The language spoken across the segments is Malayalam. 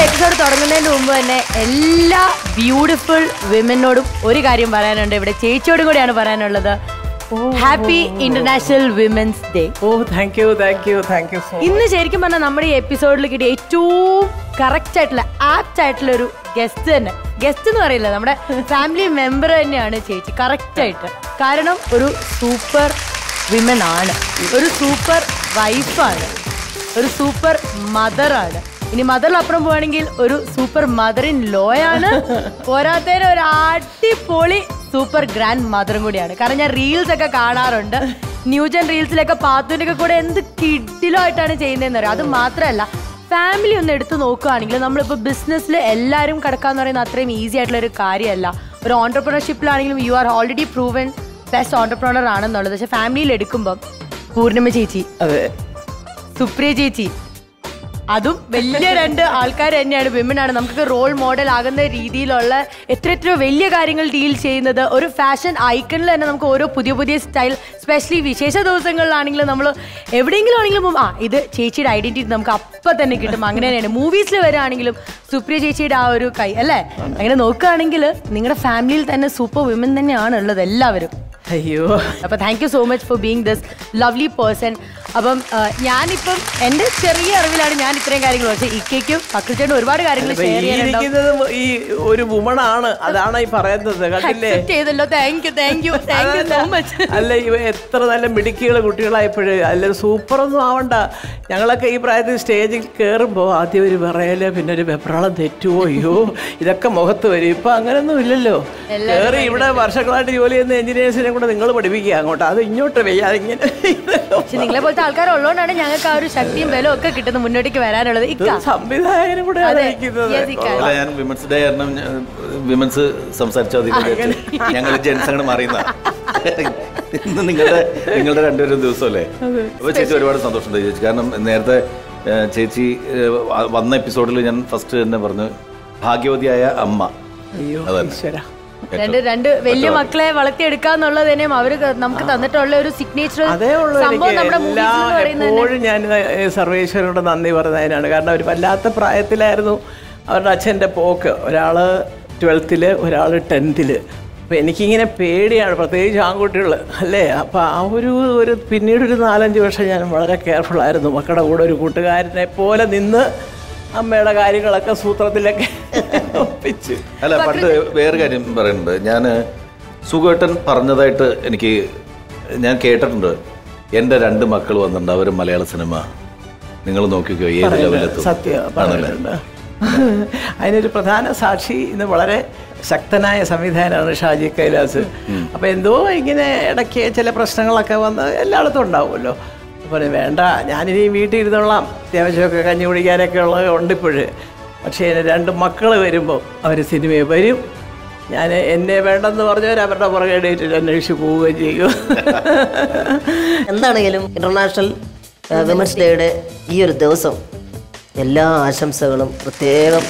എപ്പിസോഡ് തുടങ്ങുന്നതിന് മുമ്പ് തന്നെ എല്ലാ ബ്യൂട്ടിഫുൾ വിമനോടും ഒരു കാര്യം പറയാനുണ്ട്. ഇവിടെ ചേച്ചിയോടും കൂടിയാണ് പറയാനുള്ളത്. Happy international women's day. Thank you. ഇന്ന് ശരിക്കും പറഞ്ഞാൽ നമ്മുടെ ഈ എപ്പിസോഡിൽ കിട്ടിയ ഏറ്റവും കറക്റ്റ് ആയിട്ടുള്ള ആപ്റ്റ് ആയിട്ടുള്ള ഒരു ഗസ്റ്റ് തന്നെ. ഗസ്റ്റ് എന്ന് പറയില്ല, നമ്മുടെ ഫാമിലി മെമ്പർ തന്നെയാണ് ചേച്ചി. കറക്റ്റ് ആയിട്ട്. കാരണം ഒരു സൂപ്പർ വിമൻ ആണ്, ഒരു സൂപ്പർ വൈഫാണ്, ഒരു സൂപ്പർ മദറാണ്. ഇനി മദറിലപ്പുറം പോവാണെങ്കിൽ ഒരു സൂപ്പർ മദർ ഇൻ ലോ ആണ്. പോരാത്തതിന് ഒരു അടിപൊളി സൂപ്പർ ഗ്രാൻഡ് മദറും കൂടിയാണ്. കാരണം ഞാൻ റീൽസ് ഒക്കെ കാണാറുണ്ട്. ന്യൂജൻ റീൽസിലൊക്കെ പാത്തുവിന്റെ ഒക്കെ കൂടെ എന്ത് കിഡിലോ ആയിട്ടാണ് ചെയ്യുന്നതെന്ന് അറിയാം. അത് മാത്രമല്ല, ഫാമിലി ഒന്ന് എടുത്ത് നോക്കുകയാണെങ്കിൽ നമ്മളിപ്പോൾ ബിസിനസ്സിൽ എല്ലാവരും കിടക്കാന്ന് പറയുന്നത് അത്രയും ഈസി ആയിട്ടുള്ള ഒരു കാര്യമല്ല. ഒരു ഓൺടർപ്രണർഷിപ്പിലാണെങ്കിലും you are already proven best entrepreneur ആണെന്നുള്ളത്. പക്ഷെ ഫാമിലിയിൽ എടുക്കുമ്പം പൂർണിമ ചേച്ചി, സുപ്രിയ ചേച്ചി, അതും വലിയ രണ്ട് ആൾക്കാർ തന്നെയാണ്, വിമനാണ്. നമുക്കൊക്കെ റോൾ മോഡൽ ആകുന്ന രീതിയിലുള്ള എത്രയോ വലിയ കാര്യങ്ങൾ ഡീൽ ചെയ്യുന്നത്. ഒരു ഫാഷൻ ഐക്കണിൽ തന്നെ നമുക്ക് ഓരോ പുതിയ സ്റ്റൈൽ, സ്പെഷ്യലി വിശേഷ ദിവസങ്ങളിലാണെങ്കിലും നമ്മൾ എവിടെയെങ്കിലും ആണെങ്കിലും ഇത് ചേച്ചിയുടെ ഐഡന്റിറ്റി നമുക്ക് അപ്പം തന്നെ കിട്ടും. അങ്ങനെ തന്നെയാണ് മൂവീസിൽ വരികയാണെങ്കിലും സുപ്രിയ ചേച്ചിയുടെ ആ ഒരു കൈ അല്ലേ. അങ്ങനെ നോക്കുകയാണെങ്കിൽ നിങ്ങളുടെ ഫാമിലിയിൽ തന്നെ സൂപ്പർ വിമൻ തന്നെയാണ് ഉള്ളത് എല്ലാവരും. അയ്യോ, അപ്പൊ thank you so much for being this lovely person. അപ്പം ഞാനിപ്പം എന്റെ ചെറിയ അറിവിലാണ് ഞാൻ ഇത്രയും കാര്യങ്ങൾ, പക്ഷേ ഇക്കയ്ക്കും പക്രിച്ചേട്ടനും ഒരുപാട് കാര്യങ്ങൾ ഷെയർ ചെയ്യാനുണ്ടാവും. ഈ ഒരു വുമൺ ആണ്, അതാണ് ഈ പറയുന്നത്. ചെയ്തല്ലോ. Thank you so much. അല്ല, ഇവ എത്ര നല്ല മിടുക്കിയുള്ള കുട്ടികളായപ്പോഴേ. അല്ല, സൂപ്പറൊന്നും ആവണ്ട. ഞങ്ങളൊക്കെ ഈ പ്രായത്തിൽ സ്റ്റേജിൽ കയറുമ്പോൾ ആദ്യം ഒരു പറയല്, പിന്നെ ഒരു വെപ്രാളം തെറ്റുമോ, അയ്യോ ഇതൊക്കെ മുഖത്ത് വരും. ഇപ്പൊ അങ്ങനെയൊന്നും ഇല്ലല്ലോ. കയറി ഇവിടെ വർഷങ്ങളായിട്ട് ജോലി ചെയ്യുന്ന എഞ്ചിനീയേഴ്സിനെ കൂടെ നിങ്ങൾ പഠിപ്പിക്കുക അങ്ങോട്ട്, അത് ഇങ്ങോട്ട് വയ്യാതെ ഇങ്ങനെ. പക്ഷെ നിങ്ങളെ പോലത്തെ ആൾക്കാരുള്ളതുകൊണ്ടാണ് ഞങ്ങൾക്ക് ആ ഒരു ശക്തിയും ബലവും ഒക്കെ കിട്ടുന്നത് മുന്നോട്ടേക്ക് വരാനുള്ളത്. സംവിധായകനും കൂടെ ഞാൻ വിമൻസ് ഡേ കാരണം വിമൻസ് സംസാരിച്ചാൽ ഞങ്ങൾ ജെൻസ് അങ്ങനെ മാറിയുന്ന ഇന്ന് നിങ്ങളുടെ രണ്ടുപേരും ദിവസമല്ലേ. അപ്പൊ ചേച്ചി ഒരുപാട് സന്തോഷമുണ്ട് ചേച്ചി. കാരണം നേരത്തെ ചേച്ചി വന്ന എപ്പിസോഡിൽ ഞാൻ ഫസ്റ്റ് തന്നെ പറഞ്ഞു ഭാഗ്യവതിയായ അമ്മ. അതല്ല, രണ്ട് വലിയ മക്കളെ വളർത്തിയെടുക്കാന്നുള്ളത് തന്നെയും അവര് നമുക്ക് തന്നിട്ടുള്ള ഒരു സിഗ്നേച്ചർ സംഭവം നമ്മുടെ എപ്പോഴും ഞാൻ സർവേശ്വരനോട് നന്ദി പറഞ്ഞതിനാണ്. കാരണം അവർ വല്ലാത്ത പ്രായത്തിലായിരുന്നു അവരുടെ അച്ഛൻ്റെ പോക്ക്. ഒരാള് 12th, ഒരാള് 10th. അപ്പോൾ എനിക്കിങ്ങനെ പേടിയാണ്, പ്രത്യേകിച്ച് ആൺകുട്ടികൾ അല്ലേ. അപ്പോൾ ആ ഒരു പിന്നീടൊരു 4-5 വർഷം ഞാൻ വളരെ കെയർഫുള്ളായിരുന്നു. മക്കളുടെ കൂടെ ഒരു കൂട്ടുകാരനെ പോലെ നിന്ന് അമ്മയുടെ കാര്യങ്ങളൊക്കെ സൂത്രത്തിലൊക്കെ ഒപ്പിച്ച്. അല്ല, പണ്ട് വേറെ കാര്യം പറയുന്നുണ്ട്. ഞാൻ സുഖേട്ടൻ പറഞ്ഞതായിട്ട് ഞാൻ കേട്ടിട്ടുണ്ട്. എൻ്റെ 2 മക്കൾ വന്നിട്ടുണ്ട്, അവർ മലയാള സിനിമ നിങ്ങൾ നോക്കിക്കോ ഏത് ലെവലെത്തും. സത്യം. അതിനൊരു പ്രധാന സാക്ഷി ഇന്ന് വളരെ ശക്തനായ സംവിധാനമാണ് ഷാജി കൈലാസ്. അപ്പോൾ എന്തോ ഇങ്ങനെ ഇടയ്ക്ക് ചില പ്രശ്നങ്ങളൊക്കെ വന്ന് എല്ലായിടത്തും ഉണ്ടാവുമല്ലോ. അപ്പോൾ വേണ്ട, ഞാനിനി വീട്ടിൽ ഇരുന്നോളാം, അത്യാവശ്യമൊക്കെ കഞ്ഞി കുടിക്കാനൊക്കെ ഉള്ളത് ഉണ്ടിപ്പോഴ്. പക്ഷേ 2 മക്കൾ വരുമ്പോൾ അവർ സിനിമയിൽ വരും. ഞാൻ എന്നെ വേണ്ടെന്ന് പറഞ്ഞവർ അവരുടെ പുറകെ ഡേറ്റിൽ അന്വേഷിച്ച് പോവുകയും ചെയ്യും. എന്താണെങ്കിലും ഇന്റർനാഷണൽ വിമൻസ് ഡേയുടെ ഈ ഒരു ദിവസം എല്ലാ ആശംസകളും പ്രത്യേകം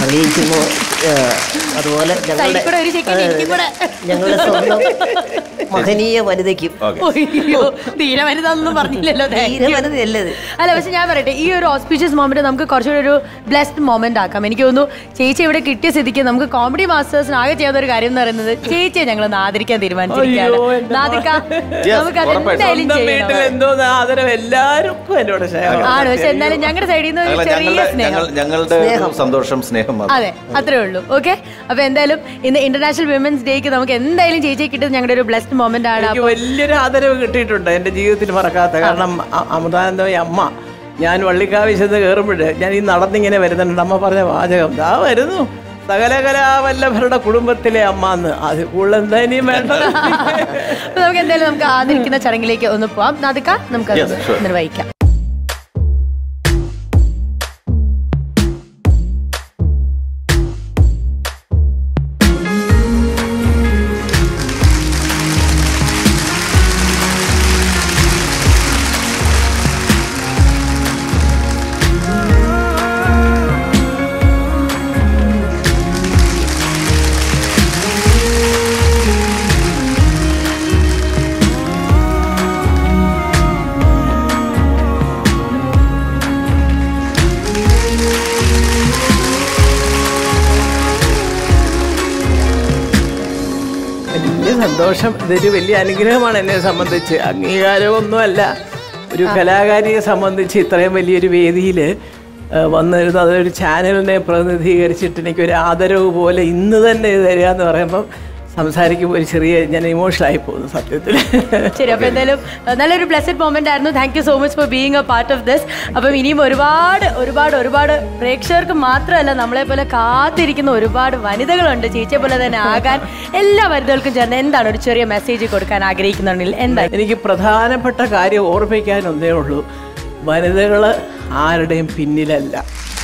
അറിയിക്കുന്നു. അതുപോലെ ഞങ്ങളുടെ സ്വന്തം മഹനീയ വനിതയ്ക്കും. തീരവനിതൊന്നും പറഞ്ഞില്ലല്ലോ. തീരവനിതയല്ലത്. അല്ല, പക്ഷെ ഞാൻ പറയട്ടെ, ഈ ഒരു ഓസ്പീഷ്യസ് മൊമെന്റ് നമുക്ക് കുറച്ചുകൂടി ഒരു ബ്ലെസ്ഡ് മൊമെന്റ് ആക്കാം. എനിക്ക് തോന്നുന്നു ചേച്ചി ഇവിടെ കിട്ടിയ സ്ഥിതിക്ക് നമുക്ക് കോമഡി മാസ്റ്റേഴ്സിന് ആകെ ചെയ്യുന്ന ഒരു കാര്യം എന്ന് പറയുന്നത് ചേച്ചിയെ ഞങ്ങൾ ആദരിക്കാൻ തീരുമാനിച്ചിരിക്കുകയാണ്. ആണ്, പക്ഷെ എന്നാലും ഞങ്ങളുടെ സൈഡിൽ നിന്ന് ചെറിയ സ്നേഹം, സന്തോഷം, സ്നേഹം. അതെ, അത്രേ ഉള്ളൂ. ഓക്കെ, അപ്പൊ എന്തായാലും ഇന്ന് ഇന്റർനാഷണൽ വിമൻസ് ഡേക്ക് നമുക്ക് എന്തായാലും ചേച്ചിയെ കിട്ടുന്നത് ഞങ്ങളുടെ ഒരു ബ്ലെസ്ഡ് മൊമെന്റ് ആണ്. വലിയൊരു ആദരവ് കിട്ടിയിട്ടുണ്ട് എൻ്റെ ജീവിതത്തിൽ മറക്കാത്ത. കാരണം അമൃതാനന്ദമയി അമ്മ, ഞാൻ വള്ളിക്കാവിൽ ചെന്ന് കയറുമ്പോൾ ഞാൻ ഈ നടന്നിങ്ങനെ വരുന്നുണ്ട്. അമ്മ പറഞ്ഞ വാചകം, ദാ വരുന്നു സകലകലാവല്ലഭരുടെ കുടുംബത്തിലെ അമ്മ എന്ന്. അത് കൂടുതൽ എന്താ ഇനിയും വേണ്ട. നമുക്ക് എന്തായാലും നമുക്ക് ആദരിക്കുന്ന ചടങ്ങിലേക്ക് ഒന്ന് പോവാം. നമുക്ക് നിർവഹിക്കാം. സന്തോഷം. ഇതൊരു വലിയ അനുഗ്രഹമാണ് എന്നെ സംബന്ധിച്ച്. അംഗീകാരമൊന്നുമല്ല, ഒരു കലാകാരിയെ സംബന്ധിച്ച് ഇത്രയും വലിയൊരു വേദിയിൽ വന്നിരുന്നു. അതൊരു ചാനലിനെ പ്രതിനിധീകരിച്ചിട്ട് എനിക്കൊരു ആദരവ് പോലെ ഇന്ന് തന്നെ ഇത് തരിക എന്ന് പറയുമ്പം സംസാരിക്കുമ്പോൾ ഒരു ചെറിയ ഞാൻ ഇമോഷണലായി പോകുന്നു സത്യത്തിൽ. ശരി, അപ്പോൾ എന്തായാലും നല്ലൊരു ബ്ലെസ്ഡ് മൊമെന്റ് ആയിരുന്നു. Thank you so much for being A part of this. അപ്പം ഇനിയും ഒരുപാട് ഒരുപാട് ഒരുപാട് പ്രേക്ഷകർക്ക് മാത്രമല്ല നമ്മളെ പോലെ കാത്തിരിക്കുന്ന ഒരുപാട് വനിതകളുണ്ട് ചേച്ചിയെ പോലെ തന്നെ ആകാൻ. എല്ലാ വനിതകൾക്കും ചേർന്ന് എന്താണ് ഒരു ചെറിയ മെസ്സേജ് കൊടുക്കാൻ ആഗ്രഹിക്കുന്നുണ്ടെങ്കിൽ എന്താ? എനിക്ക് പ്രധാനപ്പെട്ട കാര്യം ഓർമ്മിക്കാനൊന്നേ ഉള്ളൂ, വനിതകൾ ആരുടെയും പിന്നിലല്ല.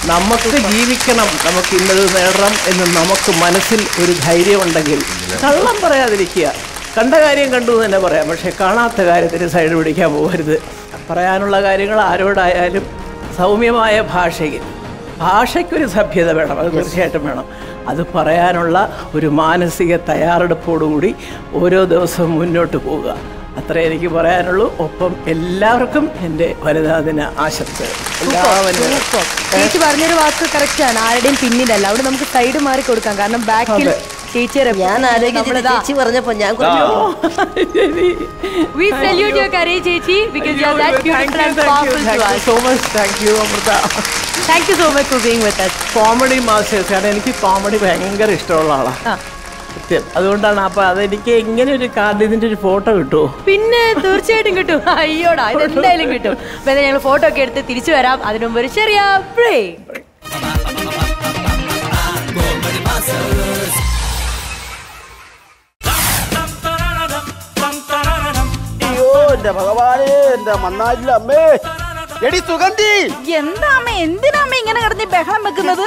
നമുക്ക് ജീവിക്കണം, നമുക്ക് ഇന്നത് നേടണം എന്ന് നമുക്ക് മനസ്സിൽ ഒരു ധൈര്യമുണ്ടെങ്കിൽ കള്ളം പറയാതിരിക്കുക. കണ്ട കാര്യം കണ്ടു എന്ന് തന്നെ പറയാം, പക്ഷേ കാണാത്ത കാര്യത്തിന് സൈഡ് പിടിക്കാൻ പോകരുത്. പറയാനുള്ള കാര്യങ്ങൾ ആരോടായാലും സൗമ്യമായ ഭാഷയ്ക്കൊരു സഭ്യത വേണം, അത് തീർച്ചയായിട്ടും വേണം. അത് പറയാനുള്ള ഒരു മാനസിക തയ്യാറെടുപ്പോടുകൂടി ഓരോ ദിവസവും മുന്നോട്ട് പോവുക. അത്രേ എനിക്ക് പറയാനുള്ളൂ. ഒപ്പം എല്ലാവർക്കും എൻ്റെ വനിതാ ദിന ആശംസകൾ. ചേച്ചി പറഞ്ഞൊരു വാക്ക് കറക്റ്റാണ്, ആരുടെയും പിന്നിലല്ല. അവിടെ നമുക്ക് സൈഡ് മാറി കൊടുക്കാം, കാരണം ബാക്കിൽ ചേച്ചിയെ ഞാൻ ആരോഗ്യ ചേച്ചി പറഞ്ഞപ്പോ ഞാൻ We salute your courage, ചേച്ചി, because you are that beautiful and powerful to us. so much. Thank you, Amrita. Thank you so much for being with us. Comedy masters, കാരണം എനിക്ക് കോമഡി ഭയങ്കര ഇഷ്ടമുള്ള ആളാണ് സത്യം. അതുകൊണ്ടാണ്. അപ്പൊ അതെനിക്ക് എങ്ങനെ ഒരു കാർഡ് ഇതിന്റെ ഒരു ഫോട്ടോ കിട്ടുമോ? പിന്നെ തീർച്ചയായിട്ടും കിട്ടും. അയ്യോടാ, ഇത് എന്തായാലും കിട്ടും. അപ്പൊ ഞങ്ങൾ ഫോട്ടോ ഒക്കെ എടുത്ത് തിരിച്ചു വരാം. അതിനു മുമ്പ് ഒരു ചെറിയ ബ്രേക്ക്. അയ്യോ എന്റെ ഭഗവാനെ, എന്റെ മണ്ണാരില്ല അമ്മേ. എടി സുഗന്ധി, എന്താ അമ്മ, എന്തിനാ അമ്മ ഇങ്ങനെ കിടന്ന് ബഹളം വെക്കുന്നത്?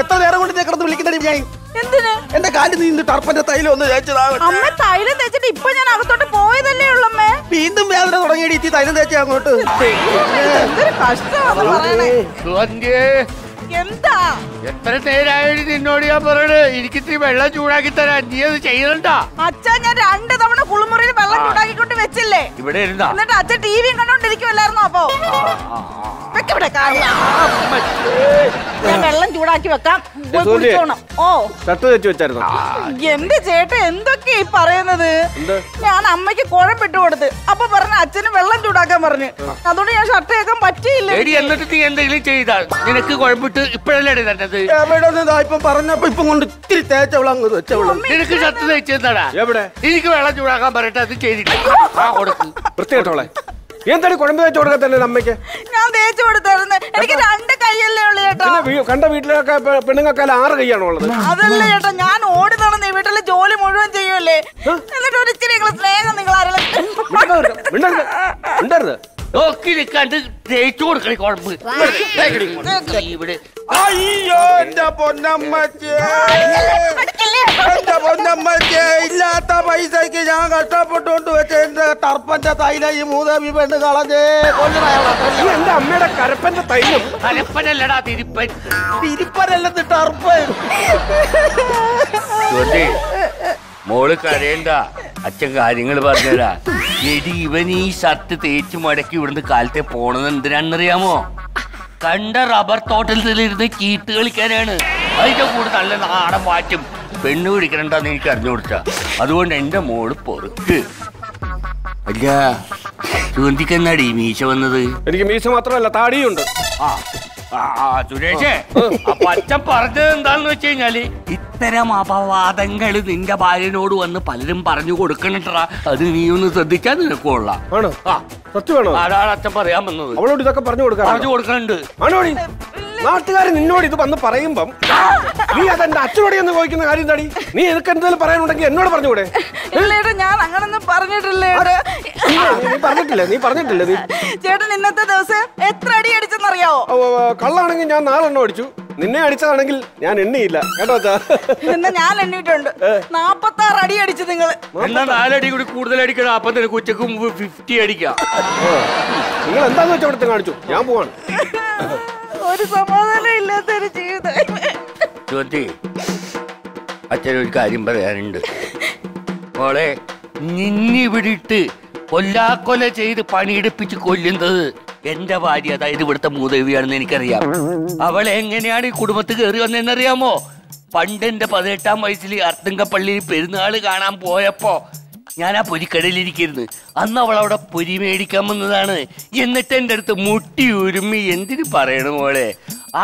എത്ര നേരം കൊണ്ട് കിടന്ന് വിളിക്കുന്നടി ഞാൻ? എന്തിന്? എന്റെ കാലിൽ നിന്ന് ടർപ്പന്റെ തൈലം ഒന്ന് തേച്ചതാകട്ടെ. അമ്മ തൈലം തേച്ചിട്ട് ഇപ്പൊ ഞാൻ അകത്തോട്ട് പോയതല്ലേ ഉള്ളൂ അമ്മേ. വീണ്ടും വേദന തുടങ്ങിയടി ഈ തൈലം തേച്ച അങ്ങോട്ട്. എന്തൊരു കഷ്ടമാണ് പറയണേ. എന്താ എത്ര നേരായി നിന്നോട് ഞാൻ പറയണേ, എനിക്ക് വെള്ളം ചൂടാക്കി തരാൻ, നീ അത് ചെയ്യണ്ടാ? അച്ഛാ, ഞാൻ 2 തവണ കുളിമുറിയിൽ വെള്ളം ചൂടാക്കിക്കൊണ്ട് വെച്ചില്ലേ? ഇവിടെ ഇരുന്നാ? എന്നിട്ട് അച്ഛൻ ടിവിയും കണ്ടോണ്ടിരിക്കുവല്ലായിരുന്നോ? അപ്പൊ വെക്കവിടെ ഞാൻ വെള്ളം ചൂടാക്കി വെക്കാം, പോയി കുടിച്ചോണം. ഓ, ഷർട്ട് തെറ്റി വെച്ചായിരുന്നു. എന്റെ ചേട്ടൻ എന്തൊക്കെയാ ഈ പറയുന്നത്? ഞാൻ അമ്മയ്ക്ക് കുഴപ്പിട്ട് കൊടുത്ത്, അപ്പൊ പറഞ്ഞ അച്ഛന് വെള്ളം ചൂടാക്കാൻ പറഞ്ഞു. അതുകൊണ്ട് ഞാൻ ഷർട്ട് കേൾക്കാൻ പറ്റിയില്ല. എന്നിട്ട് നീ എന്തെങ്കിലും ചെയ്താൽ നിനക്ക് കുഴപ്പമിട്ട് ഇപ്പഴല്ലേ തന്നത്? ഇപ്പം പറഞ്ഞപ്പോ ഇപ്പം കൊണ്ട് ഇത്തിരി തേച്ചവളങ്ങ് വെച്ചവള്. നിനക്ക് ഷർട്ട് തേച്ചെന്താടാ? എവിടെ? എനിക്ക് വെള്ളം ചൂടാക്കാൻ പറയട്ടെ, അത് ചെയ്തിട്ട് കൊടുക്ക്. വൃത്തികെട്ടോളെ, എന്താണ് കുഴമ്പ് തേച്ച് കൊടുക്കത്തല്ലേ അമ്മയ്ക്ക്? ഞാൻ തേച്ചു കൊടുത്തായിരുന്നു. എനിക്ക് 2 കൈയല്ലേ ഉള്ളു ചേട്ടാ. കണ്ട വീട്ടിലൊക്കെ പെണ്ണുങ്ങൾക്ക് 6 കൈയാണോ ഉള്ളത്? അതല്ല ചേട്ടാ, ഞാൻ ഓടി നടന്ന് വീട്ടിലെ ജോലി മുഴുവൻ ചെയ്യുമല്ലേ. എന്നിട്ട് ഒരു ഇച്ചിരി സ്നേഹം നിങ്ങൾ ഉണ്ടായിരുന്നു. നോക്കി നിൽക്കാണ്ട് തേച്ചു കൊടുക്കണേ കുഴമ്പ്. ഇവിടെ അയ്യോ എന്റെ പൊന്നമ്മച്ചേ, എന്റെ പൊന്നമ്മച്ചേ, ഇല്ലാത്ത പൈസക്ക് ഞാൻ കഷ്ടപ്പെട്ടുകൊണ്ട് വെച്ച എന്റെ ടർപ്പന്റെ തൈല ഈ മൂതേവി പെണ്ണ് കളഞ്ഞേ. എന്റെ അമ്മയുടെ കരപ്പന്റെ തൈലും. കരപ്പനല്ലടാ, തിരുപ്പൻ. തിരുപ്പനല്ലെന്ന് ടർപ്പൻ. മോള് കരയണ്ട, അച്ഛൻ കാര്യങ്ങൾ പറഞ്ഞുതരാ. എടി, ഇവൻ ഈ ഷർട്ട് തേച്ച് മടക്കി ഇവിടുന്ന് കാലത്തെ പോണത് എന്തിനാണെന്നറിയാമോ? കണ്ട റബ്ബർ തോട്ടത്തിലിരുന്ന് ചീട്ട് കളിക്കാനാണ്. അതിന്റെ കൂടെ നല്ല നാടൻ മാറ്റും പെണ്ണ് പിടിക്കണ്ടെന്ന് എനിക്ക് അറിഞ്ഞു കൊടുത്ത. അതുകൊണ്ട് എന്റെ മോള് പൊറുക്ക്. അല്ല, സുഗന്ധിക്കെന്നാടി മീശ വന്നത്? എനിക്ക് മീശ മാത്രമല്ല, താടിയുണ്ട്. സുരേഷേ, അപ്പൊ അച്ഛൻ പറഞ്ഞത് എന്താന്ന് വെച്ച് കഴിഞ്ഞാല്, ഇത്തരം അപവാദങ്ങൾ നിന്റെ ഭാര്യനോട് വന്ന് പലരും പറഞ്ഞു കൊടുക്കണട്ടാ. അത് നീ ഒന്ന് ശ്രദ്ധിച്ചാൽ നിനക്ക് കൊള്ളാം. അതാണ് അച്ഛൻ പറയാൻ വന്നത്. അവളോട് ഇതൊക്കെ പറഞ്ഞു കൊടുക്കണുണ്ട്. നാട്ടുകാർ നിന്നോട് ഇത് വന്ന് പറയുമ്പം നീ അതെന്റെ അച്ഛനോട് എന്ന് ചോദിക്കുന്ന കാര്യം എന്താടി? നീ എനിക്ക് എന്തെങ്കിലും പറയാനുണ്ടെങ്കിൽ എന്നോട് പറഞ്ഞുകൂടെ? ഞാൻ അങ്ങനൊന്നും പറഞ്ഞിട്ടില്ലേ. നീ പറഞ്ഞിട്ടില്ലേ? ചേട്ടൻ ഇന്നത്തെ ദിവസം എത്ര അടി അടിച്ചെന്നറിയാവോ? കള്ളാണെങ്കിൽ ഞാൻ 4 എണ്ണം അടിച്ചു. നിന്നെ അടിച്ചതാണെങ്കിൽ ഞാൻ എണ്ണിയില്ല കേട്ടോ. എന്നാ ഞാൻ എണ്ണിയിട്ടുണ്ട്. 46 അടി അടിച്ചു നിങ്ങൾ. എന്നാ 4 അടി കൂടി കൂടുതൽ അടിക്കണം. അപ്പൊ നിനക്ക് ഉച്ചക്ക് മുമ്പ് 50 അടിക്കാം. നിങ്ങൾ എന്താന്ന് വെച്ചാൽ അവിടുത്തെ കാണിച്ചു, ഞാൻ പോവാണ്. ഒരു സമാധാനം ഇല്ലാത്തൊരു ജീവിതം. ജ്യോതി, അച്ഛനൊരു കാര്യം പറയാനുണ്ട്. മോളെ, നിന്നിവിടെ ഇട്ട് കൊല്ലാക്കൊല ചെയ്ത് പണിയെടുപ്പിച്ച് കൊല്ലുന്നത് എന്റെ ഭാര്യ, അതായത് ഇവിടുത്തെ മൂദേവിയാണെന്ന് എനിക്കറിയാം. അവളെ എങ്ങനെയാണ് ഈ കുടുംബത്തിൽ കയറി വന്നതെന്നറിയാമോ? പണ്ട് എന്റെ 18-ാം വയസ്സിൽ അർത്തുങ്കപ്പള്ളിയിൽ പെരുന്നാള് കാണാൻ പോയപ്പോ ഞാൻ ആ പൊരിക്കടയിലിരിക്കുന്നു. അന്ന് അവൾ അവിടെ പൊരി മേടിക്കാൻ വന്നതാണ്. എന്നിട്ട് എന്റെ അടുത്ത് മുട്ടി ഉരുമ്മി എന്തിനു പറയണ മോളെ,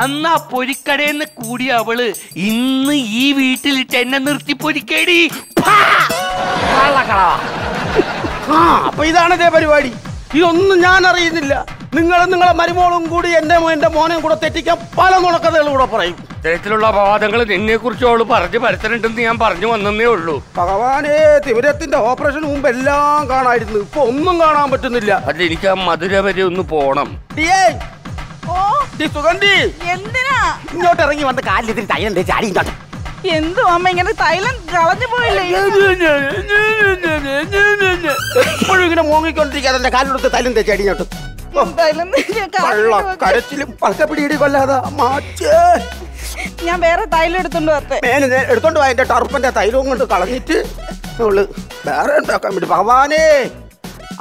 അന്ന് ആ പൊരിക്കടയെന്ന് കൂടി അവള് ഇന്ന് ഈ വീട്ടിലിട്ട് എന്നെ നിർത്തി പൊരിക്കേടി. അപ്പൊ ഇതാണ് ഇതേ പരിപാടി. ഇതൊന്നും ഞാൻ അറിയുന്നില്ല. നിങ്ങളെ മരുമോളും കൂടി എന്റെ മോനെയും കൂടെ തെറ്റിക്കാൻ പല നുണക്കഥകളും കൂടെ പറയും. ഇത്തരത്തിലുള്ള അപവാദങ്ങൾ നിന്നെ കുറിച്ച് അവള് പറഞ്ഞു പരത്തലുണ്ടെന്ന് ഞാൻ പറഞ്ഞു വന്നേ ഉള്ളൂ. ഭഗവാനെ, തിമിരത്തിന്റെ ഓപ്പറേഷന് മുമ്പ് എല്ലാം കാണായിരുന്നു, ഇപ്പൊ ഒന്നും കാണാൻ പറ്റുന്നില്ല. അത് എനിക്ക് ആ മധുര വരെ ഒന്ന് പോണം. സുഗന്ധി, എന്തിനാ ഇങ്ങോട്ട് ഇറങ്ങി വന്ന് കാലിൽ തൈലം ചാടി ഇങ്ങോട്ട്. എന്തു അമ്മ ഇങ്ങനെ തൈലം കളഞ്ഞു പോയില്ലേ? എപ്പോഴും ഇങ്ങനെ മോങ്ങിക്കൊണ്ടിരിക്കാതെ എന്റെ കാലിലെടുത്ത് തൈലം തേച്ചാടി ഇങ്ങോട്ട്. കരച്ചിലും പക്കപ്പിടിയിടി കൊല്ലാതെ ഞാൻ വേറെ തൈലം എടുത്തോണ്ട് വരട്ടെ? എടുത്തോണ്ട് പോയ എന്റെ ടർപ്പന്റെ തൈലവും കൊണ്ട് കളഞ്ഞിട്ട് നമ്മള് വേറെ ഉണ്ടാക്കാൻ വേണ്ടി. ഭഗവാനെ,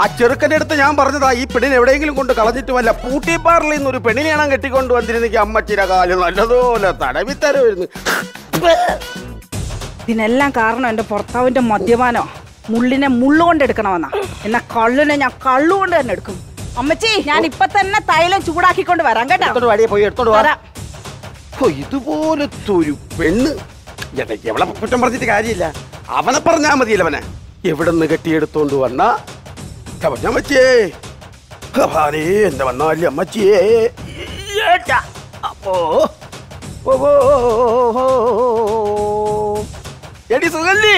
ആ ചെറുക്കൻ്റെ അടുത്ത് ഞാൻ പറഞ്ഞതാ ഈ പെണ്ണിനെ എവിടെയെങ്കിലും കൊണ്ട് കളഞ്ഞിട്ട് വല്ല പൂട്ടിപ്പാറിൽ നിന്നൊരു പെണ്ണിനെയാണ് കെട്ടിക്കൊണ്ട് വന്നിരുന്നെങ്കിൽ അമ്മച്ചിര കാല് നല്ലതുപോലെ തടവിത്തരമായിരുന്നു. ഇതിനെല്ലാം കാരണം എന്റെ ഭർത്താവിന്റെ മദ്യപാനോ. മുള്ളിനെ മുള്ളുകൊണ്ട് എടുക്കണമെന്നാ, എന്നാ കള്ളിനെ ഞാൻ കള്ളുകൊണ്ട് തന്നെ എടുക്കും. അമ്മച്ചി, ഞാൻ ഇപ്പൊ തന്നെ തൈലം ചൂടാക്കിക്കൊണ്ട് വരാം കേട്ടോ. പോയി എടുത്തോണ്ട് വരാം. ഇതുപോലത്തെ ഒരു പെണ്ണ് എവളെ കുറ്റം പറഞ്ഞിട്ട് കാര്യമില്ല. അവനെ പറഞ്ഞാ മതിയല്ല. അവനെ എവിടെ നിന്ന് കെട്ടിയെടുത്തോണ്ട് വന്ന അമ്മച്ചിയേ, ഭഗവാനേ, എന്താ വന്നാലേ അമ്മച്ചിയേ. അപ്പോ എടി സുഗന്ധി,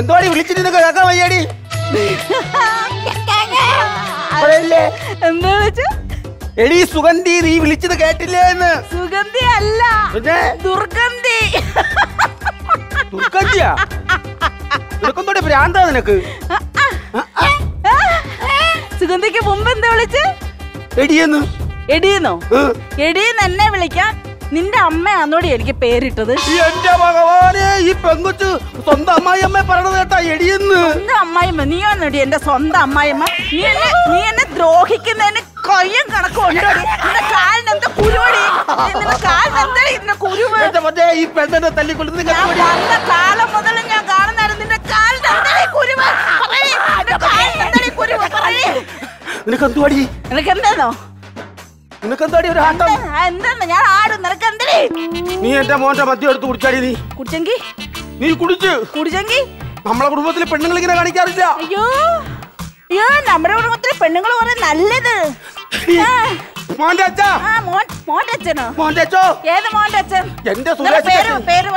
എന്തോടി വിളിച്ചിട്ട് കേൾക്കാൻ വയ്യാടി? എന്താ വിളിച്ചു? എടി സുഗന്ധി, നീ വിളിച്ചത് കേട്ടില്ലേ എന്ന്? സുഗന്ധി അല്ല, ദുർഗന്ധി. ദുർഗന്ധിയാ? ദുർഗന്ധോടെ ഭ്രാന്താ നിനക്ക്? സുഗന്ധിക്ക് മുമ്പ് എന്താ വിളിച്ച്? എടിയെന്ന്. എടിയെന്നോ? എടിയെന്ന് എന്നെ വിളിക്കാൻ നിന്റെ അമ്മയാന്നോടി എനിക്ക് പേരിട്ടത്. എന്റെ ഭഗവാനെ, ഈ പെങ്കൊച്ച് സ്വന്തം അമ്മായിയമ്മ പറയണത് കേട്ടാ എടിയെന്ന്. സ്വന്തം അമ്മായിമ്മ? നീയാന്നോടി എന്റെ സ്വന്തം അമ്മായിമ്മ? നീ എന്നെ ദ്രോഹിക്കുന്നതിന് കൊയ്യും കണക്കുണ്ട്. നിന്റെ കാലിന് എന്താ കുരുവടി? നിന്റെ കാലിന് എന്താ ഇന്ന കുരുവ്? ഈ പെണ്ണിനെ തല്ലിക്കൊള്ളുന്നത് വന്ന കാലം മുതൽ ഞാൻ കാണുന്നായിരുന്നു നിന്റെ കാലിന് എന്താ കുരുവ്? നിനക്കെന്തുവാടി? നിനക്കെന്താന്നോ? നിനക്കെന്താടി ഒരു ആട്ടം? എന്താണ് ഞാൻ ആടും? നിനക്കെന്തേ? നീ എന്റെ മോന്റെ മദ്യം എടുത്ത് കുടിച്ചാടി. നീ കുടിച്ചെങ്കി? നീ കുടിച്ചെങ്കി നമ്മളെ കുടുംബത്തിലെ പെണ്ണുങ്ങൾ ഇങ്ങനെ കാണിക്കാറില്ല. അയ്യോ അയ്യോ, നമ്മുടെ കുടുംബത്തിലെ പെണ്ണുങ്ങൾ കുറെ നല്ലത്. മോന്റെ അച്ഛാ? മോന്റെ അച്ഛനോ? മോന്റെ അച്ഛോ? ഏത് മോന്റെ അച്ഛൻ? എന്റെ പേര്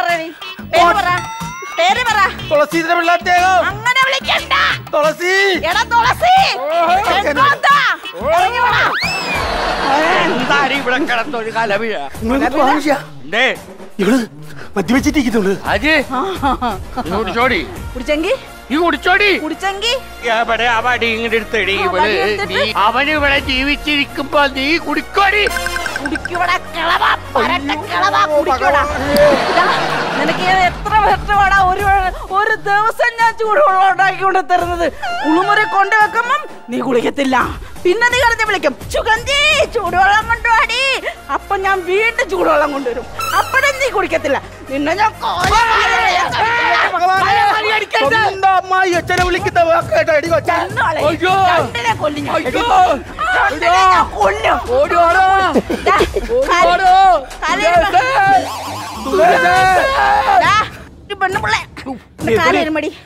പറ. തുളസീധര പിള്ളാത്തേയോ? അങ്ങനെ വിളിക്കണ്ട. തുളസി. എടാ തുളസി, എന്താടി ഇവിടെ കിടത്തൊരു കലവിയ? ഇവള് മദ്യവെച്ചിട്ടിരിക്കുന്നുണ്ട്. അജി കുടിച്ചോടി. കുടിച്ചെങ്കി? ഈ കുടിച്ചോടി. കുടിച്ചെങ്കി എവിടെ അവടി ഇങ്ങോട്ട് എടുത്തടി. അവന് ഇവിടെ ജീവിച്ചിരിക്കുമ്പോ നീ കുടിക്കോടി. നിനക്ക് എത്ര വർഷമാടാ ഒരു ദിവസം ഞാൻ ചൂടുവെള്ളം ഉണ്ടാക്കിക്കൊണ്ട് തരുന്നത്? കുളിമുറി കൊണ്ടുവെക്കുമ്പം നീ കുളിക്കത്തില്ല. പിന്നെ നീ കളഞ്ഞ് വിളിക്കും, സുഗന്ധി ചൂടുവെള്ളം കൊണ്ടുവാടി. അപ്പൊ ഞാൻ വീണ്ടും ചൂടുവെള്ളം കൊണ്ടുവരും. അപ്പഴും നീ കുടിക്കത്തില്ല. നിന്നെ ഞാൻ അമ്മായി അച്ഛനെ വിളിക്കുന്ന പെണ്ണുപിള്ളേ,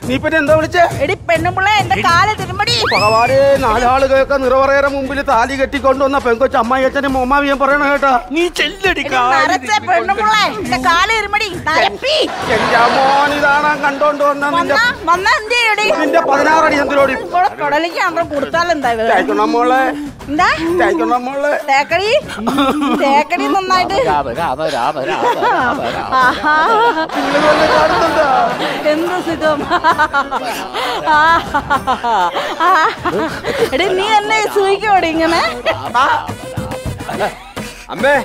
നീ പിന്നെ എന്താ വിളിച്ചേ? എടി പെണ്ണുപിള്ളേ, എന്റെ കാല് തിരുമടി. ഭഗവാനെ, നാലാള് കേൾക്കാൻ നിറവറേറെ മുമ്പിൽ താലി കെട്ടിക്കൊണ്ടുവന്ന പെങ്കൊച്ച അമ്മായി അച്ഛനും അമ്മാവിയും പറയണ കേട്ടാ. നീ പെണ്ണുപിള്ളേ, എന്റെ കാല് തിരുമടി. എന്റെ മോനിതാണ് കണ്ടോണ്ട് വന്ന നിന്റെ 16 അടി എന്തിനോടി കടലിക്ക് അന്തരം കൊടുത്താലെന്താ? മോളെ എന്താ മോളെ തേക്കടി നന്നായിട്ട്. എന്ത് സുഖം. എടി നീ എന്നെ സൂഹിക്കോടി ഇങ്ങനെ? അമ്മേ,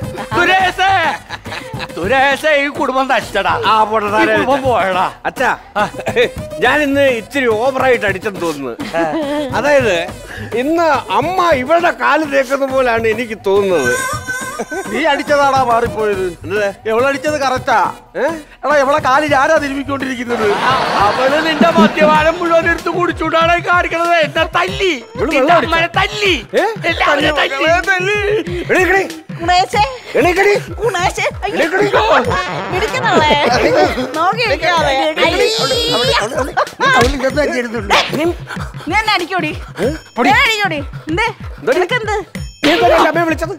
സുരേഷ ഈ കുടുംബം തച്ചടാ. കുടുംബം പോയടാ. അച്ഛാ, ഞാൻ ഇന്ന് ഇച്ചിരി ഓവറായിട്ട് അടിച്ചെന്ന് തോന്നുന്നു. അതായത് ഇന്ന് അമ്മ ഇവരുടെ കാല് തേക്കുന്ന പോലാണ് എനിക്ക് തോന്നുന്നത്. നീ അടിച്ചതാടാ മാറിപ്പോയത്. എവളടിച്ചത് കറക്റ്റാ. എടാ എവളെ കാല് ആരാ തിരുമിക്കൊണ്ടിരിക്കുന്നത്? അവള് നിന്റെ മദ്യപാനം മുഴുവൻ എടുത്ത് കുടിച്ചുകൊണ്ടാണ് കാണിക്കണത്. എന്നെ തല്ലി, അമ്മനെ തല്ലി, എല്ലാവരെയും തല്ലി. ഗുണേശേ, ഗുണേശേ, പിടിക്കണേ, നോക്കിയിരിക്കാതെ. നീ എന്നെ അടിക്കോടി, അടിക്കോടി. എന്തേ നിനക്കെന്ത്? അമ്മയെ വിളിച്ചത്?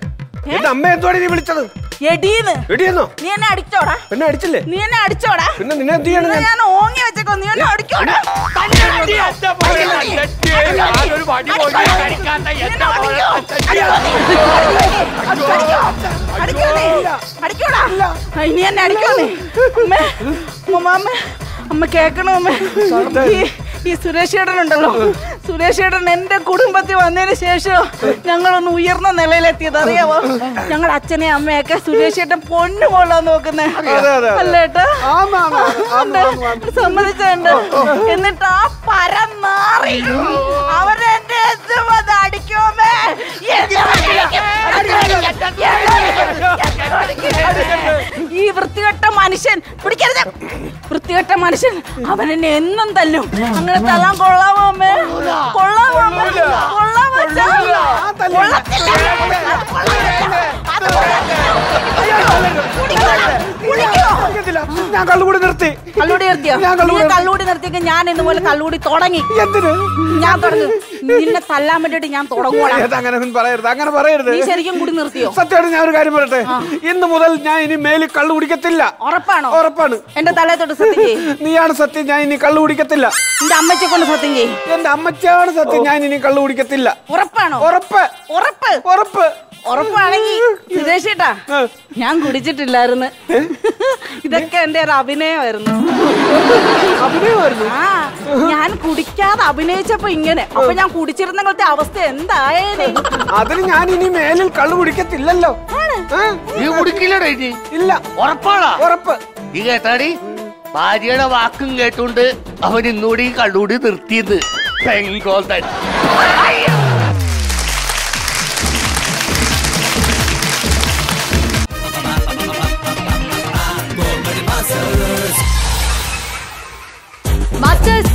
എന്റെ അമ്മ എന്തുവാണ് നീ വിളിച്ചത്? എടീന്ന്. എടിയെന്നോ? നീ എന്നെ അടിച്ചോടാ? പിന്നെ അടിച്ചില്ലേ? നീ എന്നെ അടിച്ചോടാ? പിന്നെ നിന്നെ എന്ത് ചെയ്യണം? ഞാൻ ഓങ്ങി വെച്ചേക്കോ. നീ എന്നെ അടിക്കോടാ? അടിക്കോടാ? ഇനി എന്നെ അടിക്കോന്നേ? അമ്മ കേക്കണോ? അമ്മ ഈ സുരേഷ് ചേട്ടനുണ്ടല്ലോ, സുരേഷ് ചേട്ടൻ എന്റെ കുടുംബത്തിൽ വന്നതിന് ശേഷം ഞങ്ങളൊന്ന് ഉയർന്ന നിലയിലെത്തിയത് അറിയാവോ? ഞങ്ങളുടെ അച്ഛനെ അമ്മയൊക്കെ സുരേഷ് ചേട്ടൻ പൊന്നു കൊള്ളാൻ നോക്കുന്നേ അല്ലേട്ടാ? സമ്മതിച്ചുണ്ട്. എന്നിട്ട് ആ പരമാറി അവരെന്റെ അടിക്കോമേ. ഈ വൃത്തികെട്ട മനുഷ്യൻ, പിടിക്കരുത്, വൃത്തികെട്ട മനുഷ്യൻ അവൻ എന്നെ എന്നും തല്ലും. അങ്ങനെ തല്ലാൻ കൊള്ളാമോ അമ്മേ? കൊള്ളാമോ അമ്മേ? കൊള്ളാമോ? ഞാൻ കള്ളുകൂടി നിർത്തി. കള്ളുകൂടി നിർത്തിയോ? കള്ളുകൂടി നിർത്തിയെങ്കിൽ ഞാൻ ഇതുപോലെ കള്ളുകൂടി തുടങ്ങി. എന്തിന്? ഞാൻ തുടങ്ങും. നിന്നെ തല്ലാൻ വേണ്ടിട്ട് ഞാൻ തുടങ്ങുവാ. അങ്ങനെ പറയരുത്, അങ്ങനെ പറയരുത്. നീ ശരിക്കും കൂടി നിർത്തിയോ? സത്യമായിട്ട് ഞാൻ ഒരു കാര്യം പറയട്ടെ. ഇന്ന് മുതൽ ഞാൻ ഇനി മേലിൽ കള്ളു കുടിക്കത്തില്ല. ഉറപ്പാണോ? ഉറപ്പാണ്. എന്റെ തലത്തോട്ട് സത്യം ചെയ്യും. നീയാണ് സത്യം. ഞാൻ ഇനി കള്ളു കുടിക്കത്തില്ല. എന്റെ അമ്മച്ചെ കൊണ്ട് സത്യം ചെയ്യും. എന്റെ അമ്മച്ചാണ് സത്യം. ഞാൻ ഇനി കള്ളു കുടിക്കത്തില്ല. ഉറപ്പാണോ? ഉറപ്പ്. ഉറപ്പ്. ഉറപ്പ്. ഉറപ്പാണെങ്കിൽ സുരേഷ് ചേട്ടാ, ഞാൻ കുടിച്ചിട്ടില്ലായിരുന്നു. ഇതൊക്കെ എന്റെ ഒരു അഭിനയമായിരുന്നു. ആ, ഞാൻ കുടിക്കാതെ അഭിനയിച്ചപ്പോ ഇങ്ങനെ. അപ്പൊ ഞാൻ കുടിച്ചിരുന്നത്തെ അവസ്ഥ എന്തായേനെ? അതിന് ഞാൻ ഇനി മേലിൽ കള്ളു കുടിക്കത്തില്ലല്ലോ. നീ കുടിക്കില്ലടാ ഇനി? ഇല്ല. ഉറപ്പാടാ? ഉറപ്പ്. നീ കേട്ടാടി, ഭാര്യയുടെ വാക്കും കേട്ടോണ്ട് അവൻ ഇന്നുകൂടി കള്ളുകൂടി നിർത്തിയത്. പെങ്കോൾ മാസ്റ്റേഴ്സ്,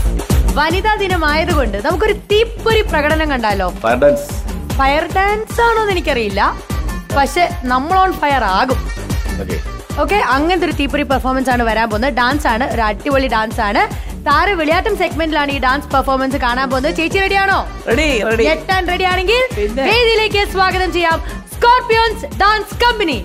വനിതാ ദിനമായതുകൊണ്ട് നമുക്കൊരു തീപ്പൊരി പ്രകടനം കണ്ടാലോ? ഫയർ ഡാൻസ് ആണോന്ന് എനിക്കറിയില്ല, പക്ഷെ നമ്മൾ ഓൺ ഫയർ ആകും. ഓക്കെ, അങ്ങനത്തെ ഒരു തീപ്പൊരി പെർഫോമൻസ് ആണ് വരാൻ പോകുന്നത്. ഡാൻസ് ആണ്, ഒരു അടിപൊളി ഡാൻസ് ആണ്. താര വിളയാട്ടം സെഗ്മെന്റിലാണ് ഈ ഡാൻസ് പെർഫോമൻസ് കാണാൻ പോകുന്നത്. ചേച്ചി റെഡിയാണോ? ഞെട്ടാൻ റെഡി ആണെങ്കിൽ വേദിയിലേക്ക് സ്വാഗതം ചെയ്യാം സ്കോർപിയോൺസ് ഡാൻസ് കമ്പനി.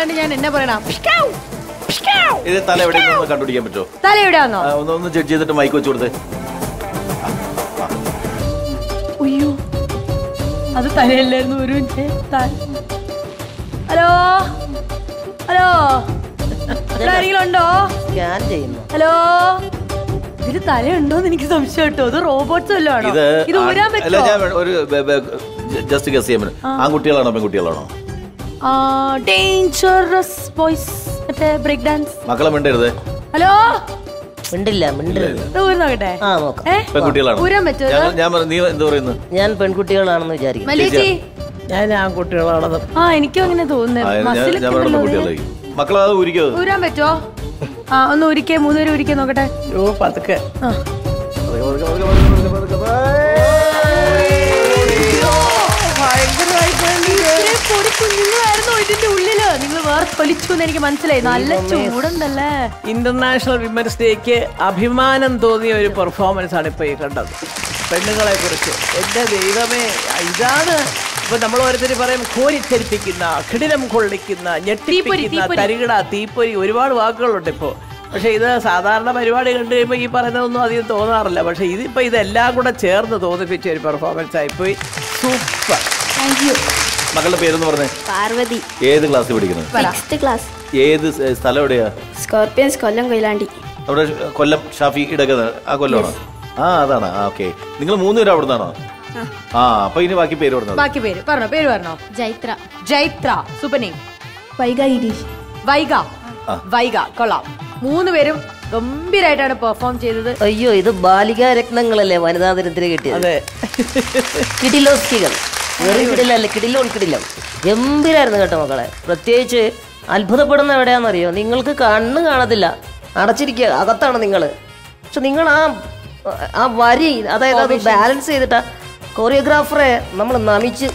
അറിയാണ്ട് ഞാൻ എന്നെ പറയണ ഇത് തല എവിടെ കണ്ടുപിടിക്കാൻ പറ്റുമോ? തല എവിടെയാന്നോ? ഒന്ന് ജഡ്ജ് ചെയ്തിട്ട് മൈക്ക് വെച്ചു കൊടുത്തേ. അയ്യോ അത് തലയല്ലായിരുന്നു. ഒരു മിനിറ്റ്. ഹലോ ഹലോ ആരെങ്കിലും ഉണ്ടോ? സ്കാൻ ചെയ്യുന്നു. ഹലോ ഇതിന് തലയുണ്ടോന്ന് എനിക്ക് സംശയം കേട്ടോ. ഇത് റോബോട്ട്സ് വല്ലതും ആണോ? ഇത് ഊരാൻ പറ്റുമോ? ഒരു ജസ്റ്റ് ഗസ് ചെയ്യാൻ പറ്റും. ആൺകുട്ടികളാണോ പെൺകുട്ടികളാണോ? ഡേഞ്ചറസ് ബോയ്സ് മറ്റേ ബ്രേക്ക് ഡാൻസ്. മക്കളെ മിണ്ടരുത്. ഹലോ മിണ്ടില്ല നോക്കട്ടെ. പെൺകുട്ടികളാണോ? ഊരാൻ പറ്റുമോ? നീ എന്താ പറയുന്നത്? ഞാൻ പെൺകുട്ടികളാണെന്ന് വിചാരിക്കും. മലേച്ചി ഞാൻ ആൺകുട്ടികളാണെന്ന്. എനിക്കും അങ്ങനെ തോന്നുന്നു. മക്കളെ അത് ഊരിക്കോ? ഊരാൻ പറ്റുമോ? ഒന്ന് ഊരിക്കേ. 3 പേര് ഊരിക്കേ നോക്കട്ടെ. പതുക്കെ. കുഞ്ഞുങ്ങളായിരുന്നോ ഇതിന്റെ ഉള്ളില്? നിങ്ങൾ വേറെ തൊലിച്ചു എന്ന് എനിക്ക് മനസ്സിലായി. നല്ല ചൂടുണ്ടല്ലേ. ഇന്റർനാഷണൽ വിമൻസ് ഡേക്ക് അഭിമാനം തോന്നിയ ഒരു പെർഫോമൻസ് ആണ് ഇപ്പൊ ഈ കണ്ടത്. പെണ്ണുങ്ങളെ കുറിച്ച് എന്റെ ദൈവമേ, ഇതാണ് ഇപ്പൊ നമ്മൾ ഓരോരുത്തർ പറയും കോരിച്ചരിപ്പിക്കുന്ന, കിടിലം കൊള്ളിക്കുന്ന, ഞെട്ടിപ്പിക്കുന്ന, തരികിട, തീപ്പൊരി, ഒരുപാട് വാക്കുകളുണ്ട് ഇപ്പോ. പക്ഷെ ഇത് സാധാരണ പരിപാടി കണ്ടു കഴിയുമ്പോൾ ഈ പറയുന്നതൊന്നും അധികം തോന്നാറില്ല. പക്ഷെ ഇതിപ്പോ ഇതെല്ലാം കൂടെ ചേർന്ന് തോന്നിപ്പിച്ച ഒരു പെർഫോമൻസ് ആയിപ്പോയി. സൂപ്പർ. മക്കളുടെ പേരെന്ന് പറഞ്ഞേ? പാർവതി. ഏത് ക്ലാസ്സിൽ പഠിക്കുന്നത്? 6th class. ഏത് സ്ഥലം എവിടെയാ? സ്കോർപ്പിയൻസ് കൊല്ലം കൊയിലാണ്ടി. അവിടെ കൊല്ലം ഷാഫി ഇടക്കുന്നത് ആ കൊല്ലമാണോ? അതാണ്. ഓക്കെ. നിങ്ങൾ 3 പേരും അവിടെ നിന്നാണോ? അപ്പൊ ഇനി ബാക്കി പേര് പറഞ്ഞോ. ബാക്കി പേര് പറഞ്ഞോ. പേര് പറഞ്ഞോ. ജൈത്ര. ജൈത്ര. Super name. വൈഗ ഗിരീഷ്. വൈഗ കൊള്ളാം. 3 പേരും ഗംഭീരായിട്ടാണ് പെർഫോം ചെയ്തത്. അയ്യോ, ഇത് ബാലികാ രത്നങ്ങളല്ലേ വനിതാ ദിനത്തിന് കിട്ടിയത്. കിടിലോസ്കികൾ. വെറും കിടിലല്ല, കിടിലം ഗംഭീരായിരുന്നു കേട്ടോ മക്കളെ. പ്രത്യേകിച്ച് അത്ഭുതപ്പെടുന്ന എവിടെയാണെന്നറിയോ? നിങ്ങൾക്ക് കണ്ണ് കാണത്തില്ല, അടച്ചിരിക്കുക, അകത്താണ് നിങ്ങൾ. പക്ഷെ നിങ്ങൾ ആ വരി, അതായത് അത് ബാലൻസ് ചെയ്തിട്ടാ കൊറിയോഗ്രാഫറെ നമ്മൾ നമിച്ച്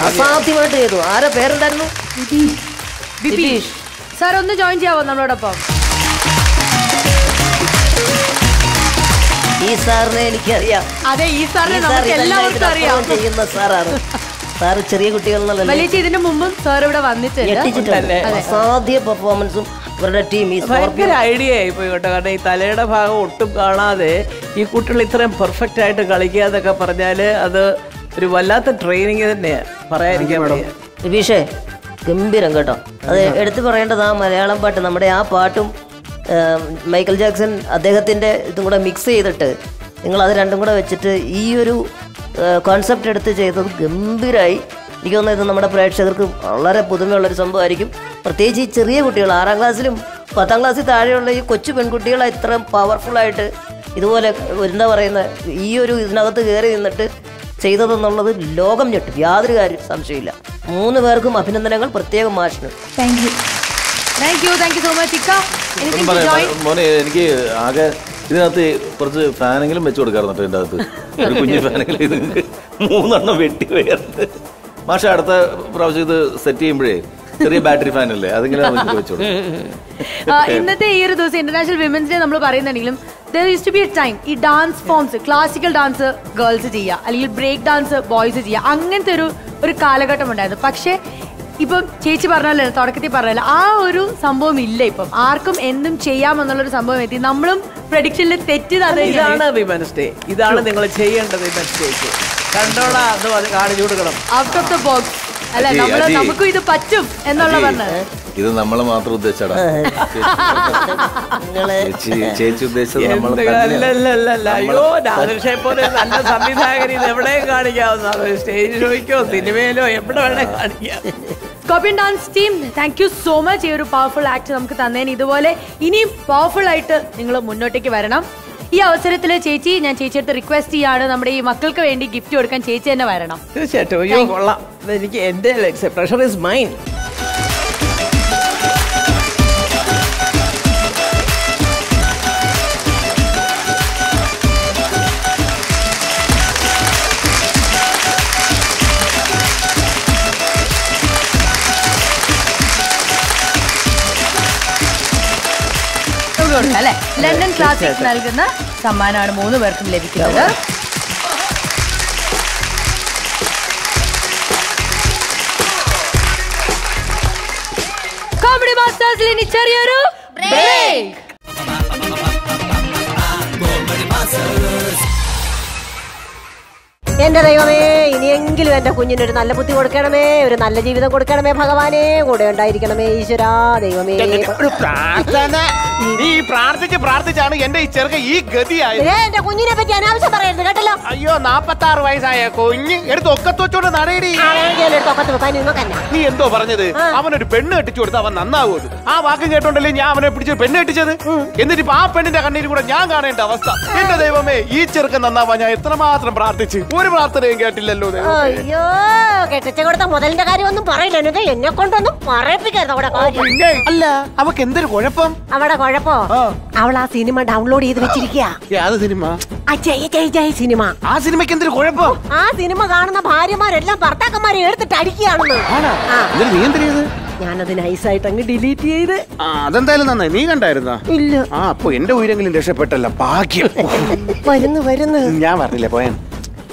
അസാധ്യമായിട്ട് ചെയ്തു. ആരാ പേരുണ്ടായിരുന്നു? ബിബീഷ് സാർ. ഒന്ന് ജോയിൻ ചെയ്യാവോ നമ്മളോടൊപ്പം? ഈ സാറിനെ എനിക്കറിയാം. അതെ, ഈ സാറിനെ നമുക്ക് എല്ലാവർക്കും അറിയാം. ചെയ്യുന്ന സാറാണ്. സാറ് ചെറിയ കുട്ടികളെന്നല്ല, ഇതിനു മുമ്പും സാർ ഇവിടെ വന്നിട്ടുണ്ട്. അസാധ്യ പെർഫോമൻസും ഇവരുടെ ടീം. ഭയങ്കര ഐഡിയ ആയിപ്പോയി കേട്ടോ. കാരണം ഈ തലയുടെ ഭാഗം ഒട്ടും കാണാതെ ഈ കുട്ടികൾ ഇത്രയും പെർഫെക്റ്റ് ആയിട്ട് കളിക്കുക എന്നൊക്കെ പറഞ്ഞാല് അത് ഒരു വല്ലാത്ത ട്രെയിനിങ് തന്നെയാണ്, പറയാതിരിക്കാൻ വയ്യ. വിഭീഷേ, ഗംഭീരം കേട്ടോ. അത് എടുത്തു പറയേണ്ടത് ആ മലയാളം പാട്ട്, നമ്മുടെ ആ പാട്ടും മൈക്കൽ ജാക്സൺ അദ്ദേഹത്തിൻ്റെ ഇതും കൂടെ മിക്സ് ചെയ്തിട്ട് നിങ്ങളത് രണ്ടും കൂടെ വെച്ചിട്ട് ഈ ഒരു കോൺസെപ്റ്റ് എടുത്ത് ചെയ്തത് ഗംഭീരമായി. എനിക്ക് തോന്നുന്നത് ഇത് നമ്മുടെ പ്രേക്ഷകർക്ക് വളരെ പുതുമയുള്ളൊരു സംഭവമായിരിക്കും. പ്രത്യേകിച്ച് ഈ ചെറിയ കുട്ടികൾ 6ാം ക്ലാസ്സിലും 10ാം ക്ലാസ്സിൽ താഴെയുള്ള ഈ കൊച്ചു പെൺകുട്ടികളെ ഇത്രയും പവർഫുള്ളായിട്ട് ഇതുപോലെ എന്താ പറയുന്ന ഈ ഒരു ഇതിനകത്ത് കയറി നിന്നിട്ട് ചെയ്തതെന്നുള്ളത് ലോകം ഞെട്ടും, യാതൊരു കാര്യം സംശയമില്ല. 3 പേർക്കും അഭിനന്ദനങ്ങൾ, പ്രത്യേകം മാഷിന്. Thank you so much. മോനെ, എനിക്ക് ആകെ ഇതിനകത്ത് കുറച്ച് ഫാനെങ്കിലും വെച്ച് കൊടുക്കാറുണ്ട്. ഇതിൻ്റെ അകത്ത് ഒരു കുഞ്ഞു ഫാനെങ്കിലും ഇത് 3 എണ്ണം വെട്ടി വേർത്ത്. മാഷ അടുത്ത പ്രാവശ്യം ഇത് സെറ്റ് ചെയ്യുമ്പോഴേ ചെറിയ ബാറ്ററി ഫാൻ അല്ലേ, അതെങ്കിലും വെച്ചോളൂ. ഇന്നത്തെ ഈ ഒരു ദിവസം ഇന്റർനാഷണൽ വിമൻസ് ഡേ നമ്മൾ പറയുന്നുണ്ടെങ്കിലും there used to be a time ഈ dance forms, classical dance girls ചെയ്യുക, അല്ലെങ്കിൽ ബ്രേക്ക് ഡാൻസ് ബോയ്സ് ചെയ്യുക, അങ്ങനത്തെ ഒരു കാലഘട്ടം ഉണ്ടായിരുന്നു. പക്ഷേ ഇപ്പം ചേച്ചി പറഞ്ഞല്ലോ, തുടക്കത്തിൽ പറഞ്ഞല്ലോ, ആ ഒരു സംഭവം ഇല്ല. ഇപ്പം ആർക്കും എന്തും ചെയ്യാമെന്നുള്ളൊരു സംഭവം എത്തി. നമ്മളും പ്രഡിക്ഷനിൽ തെറ്റിതാണ്. ഇതാണ് വിമൻസ് ഡേ, ഇതാണ് നിങ്ങൾ ചെയ്യേണ്ടത്. വിമൻസ് ഡേക്ക് കണ്ടോളാ അത് കാണിച്ചു കൊടുക്കണം. ഔട്ട് ഓഫ് ദ ബോക്സ് അല്ല, നമുക്കും ഇത് പറ്റും എന്നുള്ള പറഞ്ഞത്. ഇത് നമ്മളെ മാത്രം ഉദ്ദേശിച്ചാടാ, ചേച്ചി ഉദ്ദേശിച്ചത്. അയ്യോ, നാദൃഷയെ പോലെ നല്ല സംവിധായകൻ ഇത് എവിടെയും കാണിക്കാവുന്നതാണ്. സ്റ്റേജ് ഷോയ്ക്കോ സിനിമയിലോ എവിടെ വേണേ കാണിക്കാം. Scorpion dance team, thank you so much ഈ ഒരു പവർഫുൾ ആക്ട് നമുക്ക് തന്നതിന്. ഇതുപോലെ ഇനിയും പവർഫുൾ ആയിട്ട് നിങ്ങൾ മുന്നോട്ടേക്ക് വരണം. ഈ അവസരത്തിൽ ചേച്ചി, ഞാൻ ചേച്ചിയുടെ റിക്വസ്റ്റ് ചെയ്യാണ്, നമ്മുടെ ഈ മക്കൾക്ക് വേണ്ടി ഗിഫ്റ്റ് കൊടുക്കാൻ ചേച്ചി തന്നെ വരണം. തീർച്ചയായിട്ടും. അയ്യോ കൊള്ളാം, എനിക്ക് എന്റെ പ്രഷർ ഇസ് മൈൻ. അല്ലെ, ലണ്ടൻ ക്ലാസിക് നൽകുന്ന സമ്മാനമാണ് 3 പേർക്കും ലഭിക്കുന്നത്. മാസ്റ്റേഴ്സിൽ ഇനി ചെറിയൊരു ബ്രേക്ക്. എന്റെ ദൈവമേ, ഇനിയെങ്കിലും എന്റെ കുഞ്ഞിനൊരു നല്ല ബുദ്ധി കൊടുക്കണമേ, ഒരു നല്ല ജീവിതം കൊടുക്കണമേ ഭഗവാനെ, കൂടെ ഉണ്ടായിരിക്കണമേ ഈശ്വരാ ദൈവമേ. നീ പ്രാർത്ഥിച്ചാണ് എന്റെ ഈ ചെറുക്ക ഈ ഗതിയായത്. എന്റെ കുഞ്ഞിനെ പറ്റി അനാവശ്യം പറയരുത് കേട്ടല്ലോ. അയ്യോ 46 വയസ്സായ കുഞ്ഞ് എടുത്ത് ഒക്കത്ത് വെച്ചോണ്ട് നടയടി. നീ എന്തോ പറഞ്ഞത്? അവനൊരു പെണ്ണ് കെട്ടിച്ചു കൊടുത്ത് അവൻ നന്നാവൂത്. ആ വാക്ക് കേട്ടോണ്ടല്ലേ ഞാൻ അവനെ പിടിച്ച് പെണ്ണ് കെട്ടിച്ചത്. എന്നിട്ട് ഇപ്പൊ ആ പെണ്ണിന്റെ കണ്ണീര് കൂടെ ഞാൻ കാണേണ്ട അവസ്ഥ. എന്റെ ദൈവമേ, ഈ ചെറുക്കൻ നന്നാവാൻ ഞാൻ എത്രമാത്രം പ്രാർത്ഥിച്ചു, ഒരു പ്രാർത്ഥനയും കേട്ടില്ലല്ലോ. അയ്യോ, കെട്ടിച്ചു കൊടുത്ത മുതലിന്റെ കാര്യം ഒന്നും പറയില്ല, എന്നെ കൊണ്ടൊന്നും പറയിപ്പിക്കരുത്. അവിടെ അല്ല, അവക്ക് എന്തൊരു കുഴപ്പം? അവിടെ കുഴപ്പോ, അവൾ ആ സിനിമ ഡൗൺലോഡ് ചെയ്ത് വെച്ചിരിക്കുക. ഏത് സിനിമ? സിനിമ. ആ സിനിമയ്ക്ക് എന്തൊരു കുഴപ്പം? ആ സിനിമ കാണുന്ന ഭാര്യമാരെല്ലാം ഭർത്താക്കന്മാരെ എടുത്തിട്ട് അടിക്കുകയാണെന്ന്. നീ എന്ത് ചെയ്ത്? ഞാനത് നൈസായിട്ട് അങ്ങ് ഡിലീറ്റ് ചെയ്ത്. അതെന്തായാലും നന്നായി. നീ കണ്ടായിരുന്നോ? ഇല്ല. അപ്പൊ എന്റെ ഉയരെങ്കിലും രക്ഷപ്പെട്ടല്ല, ഭാഗ്യം. വരുന്നു ഞാൻ പറഞ്ഞില്ലേ പോയാൻ.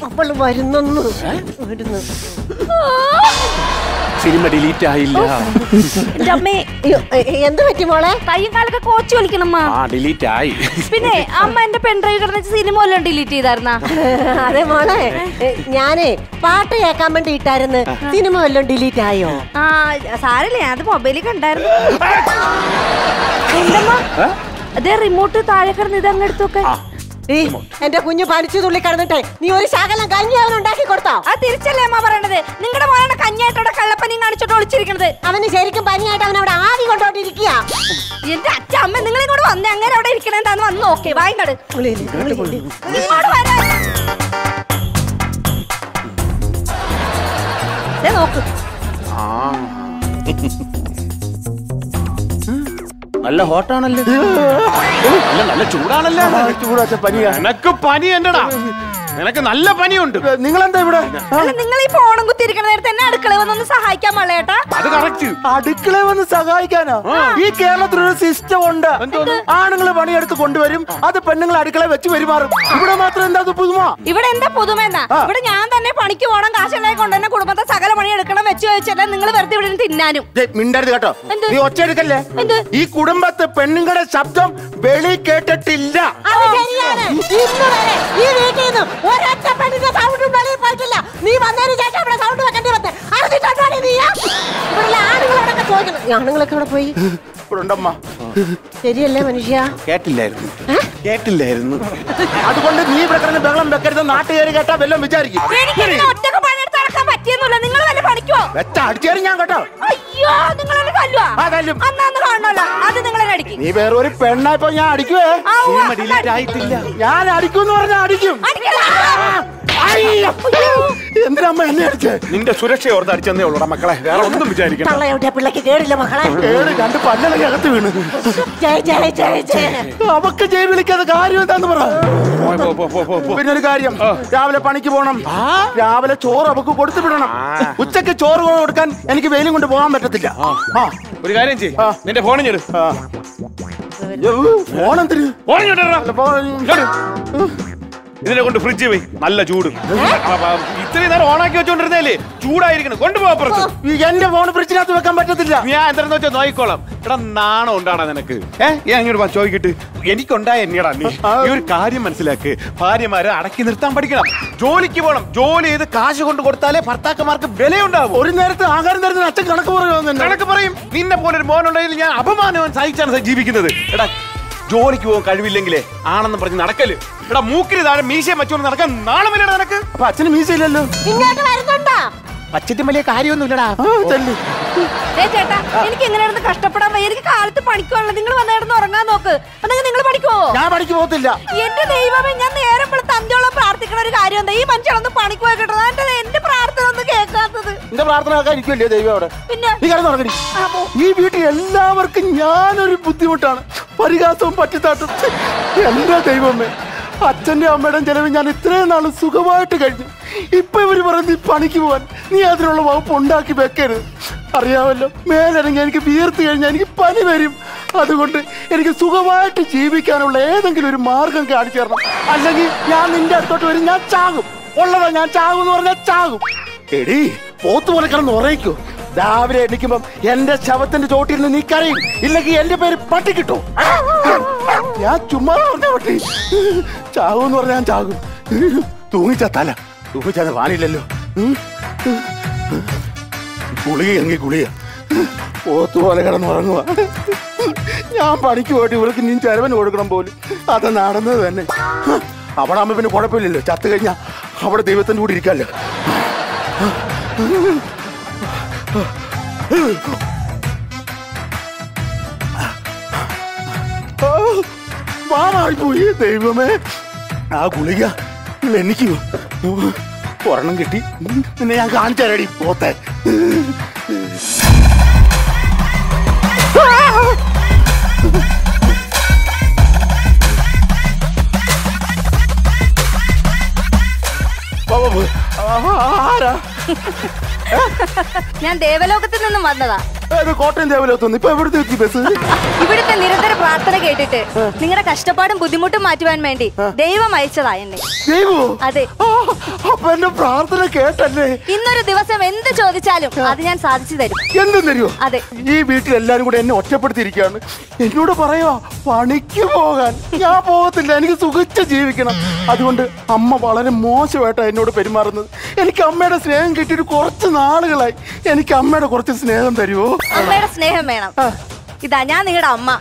അവള് വരുന്നു. സിനിമ ഡിലീറ്റ് ആയില്ല. എന്ത് പറ്റി മോളെ? കൈയും കാലൊക്കെ കോച്ചു വലിക്കണം. ഡിലീറ്റ് ആയി. പിന്നെ അമ്മ എന്റെ പെൺഡ്രൈവ് കിടന്ന സിനിമ വല്ലതും ഡിലീറ്റ് ചെയ്തായിരുന്ന? അതെ മോളെ, ഞാനേ പാട്ട് കേൾക്കാൻ വേണ്ടി ഇട്ടായിരുന്നു. സിനിമ വല്ലതും ഡിലീറ്റ് ആയോ? സാരല്ലേ, അത് മൊബൈലിൽ കണ്ടായിരുന്നു. അതെ, റിമോട്ട് താഴെ കിടന്ന് ഇത് അങ്ങ് എടുത്തൊക്കെ. എന്റെ കുഞ്ഞു പനിച്ചു തുള്ളി കിടന്നിട്ടേ നീ ഒരു ശകലം കഞ്ഞി അവൻ ഉണ്ടാക്കി കൊടുത്തോ? അത് തിരിച്ചല്ലേ അമ്മ പറയണത്? നിങ്ങളുടെ മോനാണ് കഞ്ഞായിട്ടോടെ കള്ളപ്പനിയും കാണിച്ചോട്ട് ഒളിച്ചിരിക്കണത്. അവന് ശരിക്കും പനിയായിട്ട് അവൻ അവിടെ ആവി കൊണ്ടോണ്ടിരിക്കുക. എന്റെ അച്ഛമ്മ നിങ്ങൾ ഇങ്ങോട്ട് വന്നേ, അങ്ങനെ അവിടെ ഇരിക്കണെന്താന്ന് വന്ന് നോക്കേ. വായിങ്ങട് നോക്ക്. നല്ല ഹോട്ടാണല്ലേ, നല്ല ചൂടാണല്ലേ. ചൂടാച്ച പനിയാ. എനക്ക് പനി എന്റെടാ, നിനക്ക് നല്ല പനിയുണ്ട്. നിങ്ങളെന്താ ഇവിടെ? നിങ്ങൾ ഈ ഫോണും കുത്തിരിക്കണ നേരത്തെ എന്നെ അടുക്കള വന്നൊന്ന് സഹായിക്കാൻ പാടില്ലേട്ടാ? അത് കറക്റ്റ്. അടുക്കള വന്ന് സഹായിക്കാനോ? ഈ കേരളത്തിലൊരു സിസ്റ്റം ഉണ്ട്. ആണുങ്ങൾ പണിയെടുത്ത് കൊണ്ടുവരും, അത് പെണ്ണുങ്ങൾ അടുക്കള വെച്ച് പെരുമാറും. ഇവിടെ മാത്രം എന്താ പുതുമ? ഇവിടെ എന്താ പുതുമ എന്നാ? ഇവിടെ ഞാൻ തന്നെ പണിക്ക് പോകണം, കാശുണ്ടായി കൊണ്ട് തന്നെ കുടുംബത്തെ സകല പണി എടുക്കണം. വെച്ച് വെച്ചല്ല നിങ്ങൾ വെറുതെ ഇവിടെ തിന്നാനും. മിണ്ടരുത് കേട്ടോ, നീ ഒച്ച എടുക്കല്ലേ. ഈ കുടുംബത്തെ പെണ്ണുങ്ങളുടെ ശബ്ദം വെളി കേട്ടിട്ടില്ല. നീ വന്നതിന് ശേഷം ഇവിടെ സൗണ്ട് വെക്കേണ്ടി വന്നേ. ആണുങ്ങളൊക്കെ ഇവിടെ പോയി. ശരിയല്ലേ മനുഷ്യ? കേട്ടില്ലായിരുന്നു. അതുകൊണ്ട് നീ ഇവിടെ കിടന്ന് ബഹളം വെക്കരുത്. നാട്ടുകാർ കേട്ടാ വല്ലതും വിചാരിക്കും. ഒറ്റക്ക് പണിയെടുത്ത് നടക്കാൻ പറ്റിയെന്നില്ല. നിങ്ങൾ വല്ല പണിക്കോ? അടിച്ചേരും ഞാൻ കേട്ടോ. അയ്യോ, നിങ്ങളെ കല്ലുവാ? അന്നാന്ന് കാണണല്ലോ, അത് നിങ്ങളെ അടിക്കും. നീ വേറൊരു പെണ്ണായപ്പോ ഞാൻ അടിക്കുവേ. ആയിട്ടില്ല, ഞാൻ അടിക്കൂന്ന് പറഞ്ഞാ അടിക്കും. എന്തിനമ്മ എന്നെ അടിച്ചേ? നിന്റെ സുരക്ഷ ഓർത്ത് അടിച്ചെന്നേ ഉള്ളൂടാ മക്കളെ, വേറെ ഒന്നും വിചാരിക്കണം. പിള്ളക്ക് കേടില്ല മക്കളെ. രണ്ട് പല്ലൊക്കെ അകത്ത് വീണ്. അവക്ക് ജയ് വിളിക്കാതെ കാര്യം എന്താന്ന് പറ. പിന്നെ ഒരു കാര്യം, രാവിലെ പണിക്ക് പോണം. രാവിലെ ചോറ് അവക്ക് കൊടുത്തു വിടണം. ഉച്ചക്ക് ചോറ് കൊടുക്കാൻ എനിക്ക് വെയിലും കൊണ്ട് പോകാൻ പറ്റത്തില്ല. ഒരു കാര്യം ചെയ്യ്, നിന്റെ ഫോണിഞ്ഞെടു. ഫോണെന്തിന്? ഇതിനെ കൊണ്ട് ഫ്രിഡ്ജ് പോയി, നല്ല ചൂട്. ഇത്രയും നേരം ഓണാക്കി വെച്ചോണ്ടിരുന്നേലേ, ചൂടായിരിക്കണം. കൊണ്ടുപോകപ്പുറത്ത്. എന്റെ ഫോൺ ഫ്രിഡ്ജിനകത്ത് വെക്കാൻ പറ്റത്തില്ല. ഞാൻ എന്താണെന്ന് വെച്ചാൽ നോക്കിക്കോളാം. എടാ നാണം ഉണ്ടാടാ നിനക്ക്? ഞാൻ ഇങ്ങോട്ട് ചോദിക്കിട്ട് എനിക്കുണ്ടായ എന്നെടാ നീ. ഈ ഒരു കാര്യം മനസ്സിലാക്ക്, ഭാര്യമാരെ അടക്കി നിർത്താൻ പഠിക്കണം. ജോലിക്ക് പോകണം, ജോലി ചെയ്ത് കാശ് കൊണ്ട് കൊടുത്താലേ ഭർത്താക്കന്മാർക്ക് വിലയുണ്ടാവും. ഒരു നേരത്തെ ആഹാരം തരുന്ന അച്ഛൻ കണക്ക് പറയുമോ? കണക്ക് പറയും. നിന്നെ പോലെ ഒരു മോനുണ്ടെങ്കിൽ ഞാൻ അപമാനം സഹിച്ചാണ് ജീവിക്കുന്നത്. എടാ, ജോലിക്ക് പോകാൻ കഴിവില്ലെങ്കിലേ ആണെന്ന് പറഞ്ഞ് നടക്കല്. ഇവിടെ മൂക്കിന് താഴെ മീശയും വെച്ചോണ്ട് നടക്കാൻ നാണമില്ലടാ നിനക്ക്. അപ്പൊ അച്ഛന് മീശയില്ലല്ലോ. ഇങ്ങോട്ട് വരുന്നുണ്ടോ? അച്ഛന്റെ വലിയ കാര്യമൊന്നുമില്ലടാ. ചേട്ടാ, എനിക്ക് എങ്ങനെയാണെന്ന് കഷ്ടപ്പെടാൻ വയ്യ. എനിക്ക് കാലത്ത് പണിക്കുവാണല്ലോ. നിങ്ങൾ വന്നിടന്ന് ഉറങ്ങാൻ നോക്ക്. നിങ്ങൾ പഠിക്കുവോ? ഞാൻ പണിക്ക് പോകത്തില്ല. എന്റെ ദൈവമേ, ഞാൻ നേരം തന്തയോളം പ്രാർത്ഥിക്കണ ഒരു കാര്യം എന്താ? ഈ മനുഷ്യനൊന്ന് പണിക്ക് പോയി കിട്ടണം. എന്റെ പ്രാർത്ഥന ഒന്നും കേൾക്കാത്തത്. എന്റെ പ്രാർത്ഥന കേൾക്കാൻ ഇരിക്കുമല്ലേ ദൈവം അവിടെ? പിന്നെ നീ കിടന്നു ഉറങ്ങടി. ഈ വീട്ടിൽ എല്ലാവർക്കും ഞാനൊരു ബുദ്ധിമുട്ടാണ്, പരിഹാസവും പറ്റിത്താട്ടും. എന്താ ദൈവമേ, അച്ഛന്റെ അമ്മയുടെയും ചെലവ് ഞാൻ ഇത്രയും നാൾ സുഖമായിട്ട് കഴിഞ്ഞു. ഇപ്പൊ ഇവര് പറയുന്നത് നീ പണിക്ക് പോവാൻ, നീ അതിനുള്ള വകുപ്പ് ഉണ്ടാക്കി വെക്കരുത്. അറിയാമല്ലോ, മേലിറങ്ങി എനിക്ക് വീർത്ത് കഴിഞ്ഞാൽ എനിക്ക് പനി വരും. അതുകൊണ്ട് എനിക്ക് സുഖമായിട്ട് ജീവിക്കാനുള്ള ഏതെങ്കിലും ഒരു മാർഗം കാണിച്ചു തരണം. അല്ലെങ്കിൽ ഞാൻ നിന്റെ അടുത്തോട്ട് വരും, ഞാൻ ചാകും. ഉള്ളതാ, ഞാൻ ചാകും എന്ന് പറഞ്ഞാൽ ചാകും. എടീ, പോത്ത് പോലെ കിടന്ന് ഉറയിക്കോ. രാവിലെ എണീക്കുമ്പം എന്റെ ശവത്തിന്റെ ചോട്ടിൽ നിന്ന് നീ കരയും, ഇല്ലെങ്കിൽ എന്റെ പേര് പട്ടി കിട്ടും. ഞാൻ ചുമ്മാ പറഞ്ഞ പട്ടി. ചാവൂന്ന് പറഞ്ഞാൽ ഞാൻ ചാകും. തൂങ്ങിച്ചാ തല, തൂങ്ങിച്ചാൽ വാനില്ലല്ലോ. ഗുളിക എങ്കിൽ ഗുളിക പോത്തുപോലെ കിടന്നുറങ്ങുക. ഞാൻ പണിക്ക് പോയിട്ട് ഇവർക്ക് നീ ചെലവന് കൊടുക്കണം പോലും. അത് നടന്നത് തന്നെ. അവിടെ ആകുമ്പോ പിന്നെ കുഴപ്പമില്ലല്ലോ. ചത്തു കഴിഞ്ഞാ അവിടെ ദൈവത്തിന്റെ കൂടെ ഇരിക്കാമല്ലോ. മാറിപ്പോയി ദൈവമേ. ആ ഗുളിക എനിക്ക് ഒരെണ്ണം കിട്ടി. പിന്നെ ഞാൻ കാണിച്ചു തരടി പോത്തെ. ആരാ? ഞാൻ ദേവലോകത്തിൽ നിന്നും വന്നതാ. കോട്ടയം ദേവലോകത്ത്. ഇപ്പൊ എവിടുത്തെ എത്തി ബസ്? ഇവിടുത്തെ നിരന്തര പ്രാർത്ഥന കേട്ടിട്ട് നിങ്ങളുടെ കഷ്ടപ്പാടും ബുദ്ധിമുട്ടും മാറ്റുവാൻ വേണ്ടി ദൈവം അയച്ചതാ എന്നെ. ദൈവോ? അതെ. അപ്പൊ എന്റെ പ്രാർത്ഥന കേട്ടല്ലേ? ഇന്നൊരു ദിവസം എന്ത് ചോദിച്ചാലും അത് ഞാൻ സാധിച്ചു തരും. എന്തും തരുമോ? അതെ. ഈ വീട്ടിൽ എല്ലാരും കൂടെ എന്നെ ഒറ്റപ്പെടുത്തിയിരിക്കുകയാണ്. എന്നോട് പറയുവാ പണിക്ക് പോകാൻ. ഞാൻ പോകത്തില്ല, എനിക്ക് സുഖിച്ച് ജീവിക്കണം. അതുകൊണ്ട് അമ്മ വളരെ മോശമായിട്ടാ എന്നോട് പെരുമാറുന്നത്. എനിക്ക് അമ്മയുടെ സ്നേഹം കിട്ടിയിട്ട് കുറച്ച് നാളുകളായി. എനിക്ക് അമ്മയുടെ കുറച്ച് സ്നേഹം തരുമോ? അമ്മയുടെ സ്നേഹം വേണം. ഇതാ ഞാൻ നിങ്ങളുടെ അമ്മ.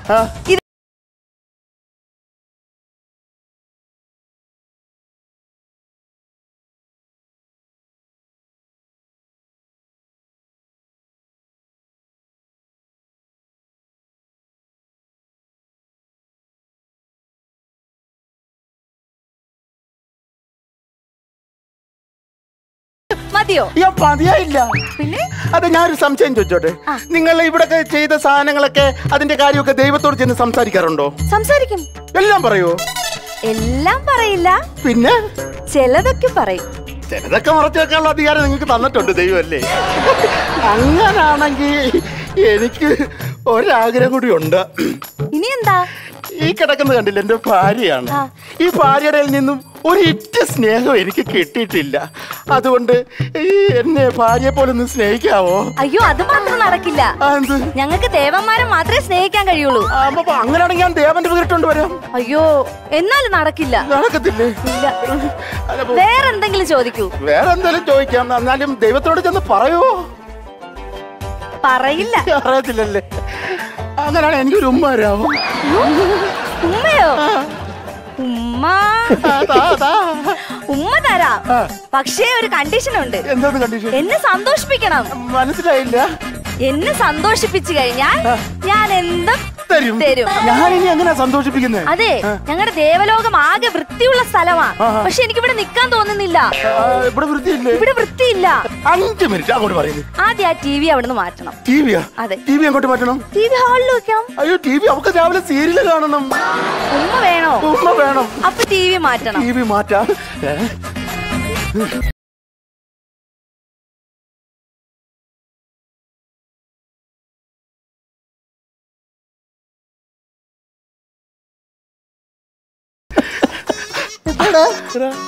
മതിയോ? മതിയായില്ല. പിന്നെ അതെ, ഞാനൊരു സംശയം ചോദിച്ചോട്ടെ. നിങ്ങൾ ഇവിടെ ചെയ്ത സാധനങ്ങളൊക്കെ അതിന്റെ കാര്യമൊക്കെ ദൈവത്തോട് ചെന്ന് സംസാരിക്കാറുണ്ടോ? സംസാരിക്കും. എല്ലാം പറയോ? എല്ലാം പറയില്ല, പിന്നെ ചിലതൊക്കെ പറയും. ചിലതൊക്കെ മറച്ചു വെക്കാനുള്ള അധികാരം നിങ്ങൾക്ക് തന്നിട്ടുണ്ട് ദൈവമല്ലേ? അങ്ങനാണെങ്കിൽ എനിക്ക് ഒരാഗ്രഹം കൂടി ഉണ്ട്. ഇനി എന്താ? ഈ കിടക്കുന്നത് കണ്ടില്ല, എന്റെ ഭാര്യയാണ്. ഈ ഭാര്യയുടെ നിന്നും ഒരു ഇറ്റ് സ്നേഹം എനിക്ക് കിട്ടിയിട്ടില്ല. അതുകൊണ്ട് ഈ എന്നെ ഭാര്യയെ പോലെ ഒന്ന് സ്നേഹിക്കാവോ? അയ്യോ, അത് മാത്രം നടക്കില്ല. ഞങ്ങൾക്ക് ദേവന്മാരെ മാത്രമേ സ്നേഹിക്കാൻ കഴിയുള്ളൂ. അങ്ങനെയാണെങ്കിൽ ഞാൻ ദേവന്റെ പേരിട്ടുണ്ട് വരാം. അയ്യോ, എന്നാലും നടക്കില്ല. നടക്കത്തില്ലേ? വേറെ എന്തെങ്കിലും ചോദിക്കൂ. വേറെ എന്തെങ്കിലും ചോദിക്കാം. എന്നാലും ദൈവത്തോട് ചെന്ന് പറയുവോ? പറയില്ല. അറിയത്തില്ലല്ലേ? അങ്ങനെയാണ് എനിക്കൊരു ഉമ്മ വരാമോ? ഉമ്മയോ? ഉമ്മ തരാം, പക്ഷേ ഒരു കണ്ടീഷൻ ഉണ്ട്. എന്താണ് കണ്ടീഷൻ? എന്നെ സന്തോഷിപ്പിക്കണം. മനസ്സിലായില്ല. എന്നെ സന്തോഷിപ്പിച്ചു കഴിഞ്ഞാൽ ഞാൻ എന്തും തരും. ഞാനിനി എങ്ങനെ സന്തോഷിപ്പിക്കുന്നത്? അതെ, ഞങ്ങളുടെ ദേവലോകം ആകെ വൃത്തിയുള്ള സ്ഥലമാ. പക്ഷെ എനിക്ക് ഇവിടെ നിക്കാൻ തോന്നുന്നില്ല. ഇവിടെ വൃത്തിയില്ലേ? ഇവിടെ വൃത്തിയില്ല. 5 മിനിറ്റ് അങ്ങോട്ട് പറയുന്നു. ആദ്യം ആ TV അവിടുന്ന് മാറ്റണം. ടിവിയാ? അതെ. TV അങ്ങോട്ട് മാറ്റണം. TV ഹാളിൽ വെക്കണം. അയ്യോ, TV അവർക്ക് രാവിലെ സീരിയല് കാണണം. ഉമ്മ വേണോ? ഉമ്മ വേണം. അപ്പൊ TV മാറ്റണം. TV മാറ്റാം.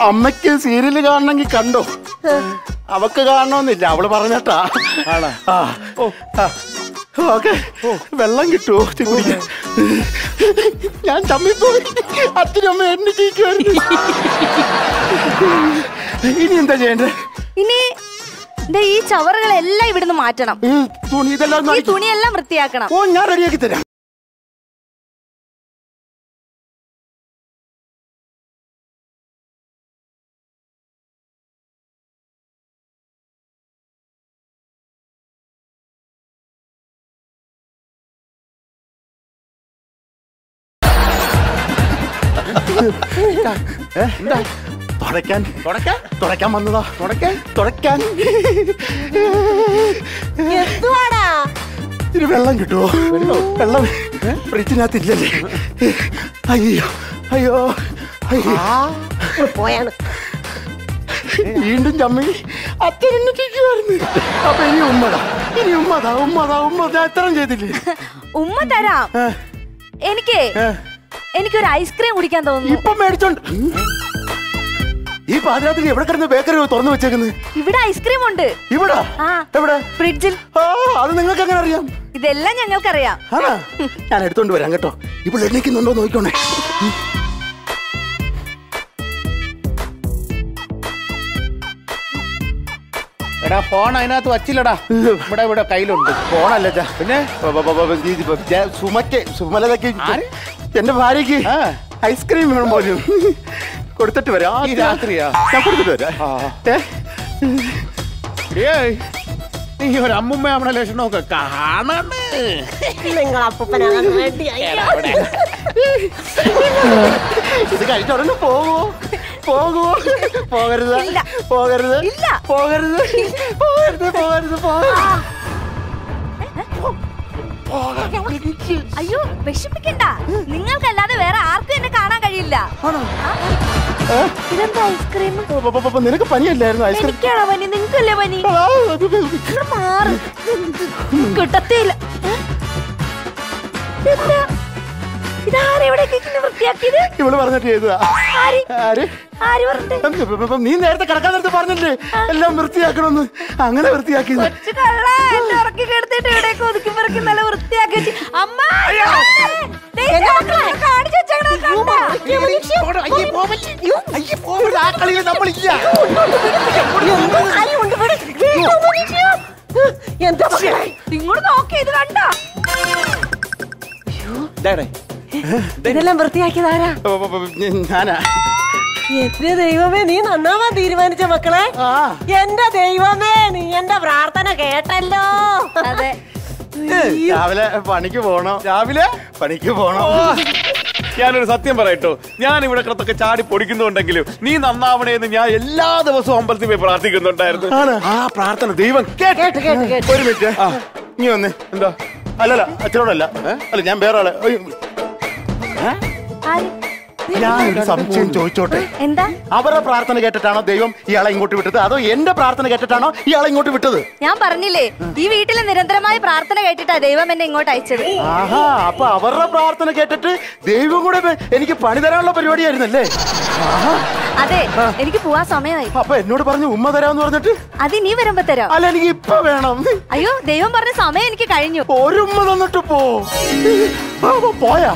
അമ്മയ്ക്ക് സീരിയല് കാണണമെങ്കിൽ കണ്ടോ? അവക്ക് കാണണമെന്നില്ല, അവള് പറഞ്ഞട്ടാ. ഓക്കെ, വെള്ളം കിട്ടുമോ കുടിക്കാൻ? ഞാൻ ചമ്മിപ്പോയി. അച്ഛനമ്മ എന്നെ ചെയ്യിക്കുമായിരുന്നു. ഇനി എന്താ ചെയ്യണ്ടേ? ഇനി ഈ ചവറുകളെല്ലാം ഇവിടുന്ന് മാറ്റണം. ഈ തുണിയെല്ലാം വൃത്തിയാക്കണം. ഓ, ഞാൻ റെഡിയാക്കി തരാം. തുടയ്ക്കാൻ വന്നതാ. തുടയ്ക്കാൻ ഇനി വെള്ളം കിട്ടുമോ? വെള്ളം ഫ്രിഡ്ജിനകത്ത് ഇല്ലല്ലേ? അയ്യോ അയ്യോ അയ്യോ, പോയാണ്. വീണ്ടും ചമ്മി അച്ഛനെന്നെ തിരിക്കുമായിരുന്നു. അപ്പൊ ഇനി ഉമ്മതാ. ഞാൻ എത്രയും ചെയ്തില്ലേ? ഉമ്മ തരാം. എനിക്കൊരു ഐസ്ക്രീം കുടിക്കാൻ തോന്നുന്നു. ഇപ്പൊ മേടിച്ചോണ്ട് ഈ പാതിരാത്രി എവിടെ കിടന്ന് ബേക്കറി തുറന്നു വെച്ചേക്കുന്നത്? ഇവിടെ ഐസ്ക്രീം ഉണ്ട്. ഇവിടെ? എവിടെ? ഫ്രിഡ്ജിൽ. അത് നിങ്ങൾക്ക് എങ്ങനെ അറിയാം? ഇതെല്ലാം ഞങ്ങൾക്കറിയാം. ആണോ? ഞാൻ എടുത്തോണ്ട് വരാം കേട്ടോ. ഇപ്പോൾ എണ്ണിക്കുന്നുണ്ടോ നോക്കണേ. എടാ ഫോൺ അതിനകത്ത് വച്ചില്ലടാ. ഇവിടെ കയ്യിലുണ്ട്. ഫോണല്ല പിന്നെ സുമലതയ്ക്ക് എന്റെ ഭാര്യക്ക് ഐസ്ക്രീം വേണം പോലും. കൊടുത്തിട്ട് വരാം. രാത്രിയാ ഞാൻ കൊടുത്തിട്ട് വരാം. നീ ഒരു അമ്മുമ്മ നമ്മുടെ ലക്ഷണമൊക്കെ കാണണേ. നിങ്ങൾ അപ്പൂപ്പനാകാൻ വേണ്ടിയായി. ഇത് കഴിച്ച ഉടനെ പോകൂ. പോകരുത്. അയ്യോ വിഷമിക്കണ്ട. നിങ്ങൾക്കല്ലാതെ വേറെ ആർക്കും എന്നെ കാണാൻ കഴിയില്ല. ഇതെന്താ ഐസ്ക്രീം? നിനക്ക് പനിയല്ലായിരുന്നു? എനിക്കാണോ പനി? നിങ്ങൾക്കല്ലേ പനി? മാറ്. കിട്ടത്തില്ല. വൃത്തിയാക്കിയത് ഇവള് പറഞ്ഞിട്ട് ചെയ്തതാ. നീ നേരത്തെ കിടക്കാൻ നേരത്തെ പറഞ്ഞില്ലേ എല്ലാം വൃത്തിയാക്കണമെന്ന്? അങ്ങനെ വൃത്തിയാക്കിയത്. ഇങ്ങോട്ട് നോക്കിയത് കണ്ട? ഇതെല്ലാം വൃത്തിയാക്കിയതാരാ? ഞാനാ. എന്റെ ദൈവമേ, നീ നന്നാവാൻ തീരുമാനിച്ച മക്കളെ. എന്റെ ദൈവമേ, നീ എന്റെ പ്രാർത്ഥന കേട്ടല്ലോ. അതെ, രാവിലെ പണിക്ക് പോണോ? ഞാനൊരു സത്യം പറയട്ടോ, ഞാൻ ഇവിടെ കിടത്തൊക്കെ ചാടി പൊടിക്കുന്നുണ്ടെങ്കിലും നീ നന്നാവണേന്ന് ഞാൻ എല്ലാ ദിവസവും അമ്പലത്തിൽ പോയി പ്രാർത്ഥിക്കുന്നുണ്ടായിരുന്നു. ആ പ്രാർത്ഥന ദൈവം കേട്ട്. ഒരു മിനിറ്റ്, നീ വന്നേ. എന്താ? അല്ലല്ല, അച്ഛനോടല്ല. അല്ല, ഞാൻ വേറെ ആളെ. ഞാനൊരു സംശയം ചോദിച്ചോട്ടെ? എന്താ? അവരുടെ പ്രാർത്ഥന കേട്ടിട്ടാണോ ദൈവം ഇയാളെ ഇങ്ങോട്ട് വിട്ടത്, അതോ എന്റെ പ്രാർത്ഥന കേട്ടിട്ടാണോ ഇയാളെ ഇങ്ങോട്ട് വിട്ടത്? ഞാൻ പറഞ്ഞില്ലേ, ഈ വീട്ടിലെ നിരന്തരമായ പ്രാർത്ഥന കേട്ടിട്ടാ ദൈവം എന്നെ ഇങ്ങോട്ട് അയച്ചത്. ആഹാ, അപ്പൊ അവരുടെ പ്രാർത്ഥന കേട്ടിട്ട് ദൈവം കൂടെ എനിക്ക് പണി തരാനുള്ള പരിപാടിയായിരുന്നല്ലേ? അതെ, എനിക്ക് പോവാൻ സമയമായി. അപ്പൊ എന്നോട് പറഞ്ഞു ഉമ്മ തരാമെന്ന് പറഞ്ഞിട്ട്? അത് നീ വരുമ്പോ തരാം. അല്ല, എനിക്ക് ഇപ്പൊ വേണം. അയ്യോ, ദൈവം പറഞ്ഞ സമയം എനിക്ക് കഴിഞ്ഞു. ഒരു ഉമ്മ തന്നിട്ട് പോയാ?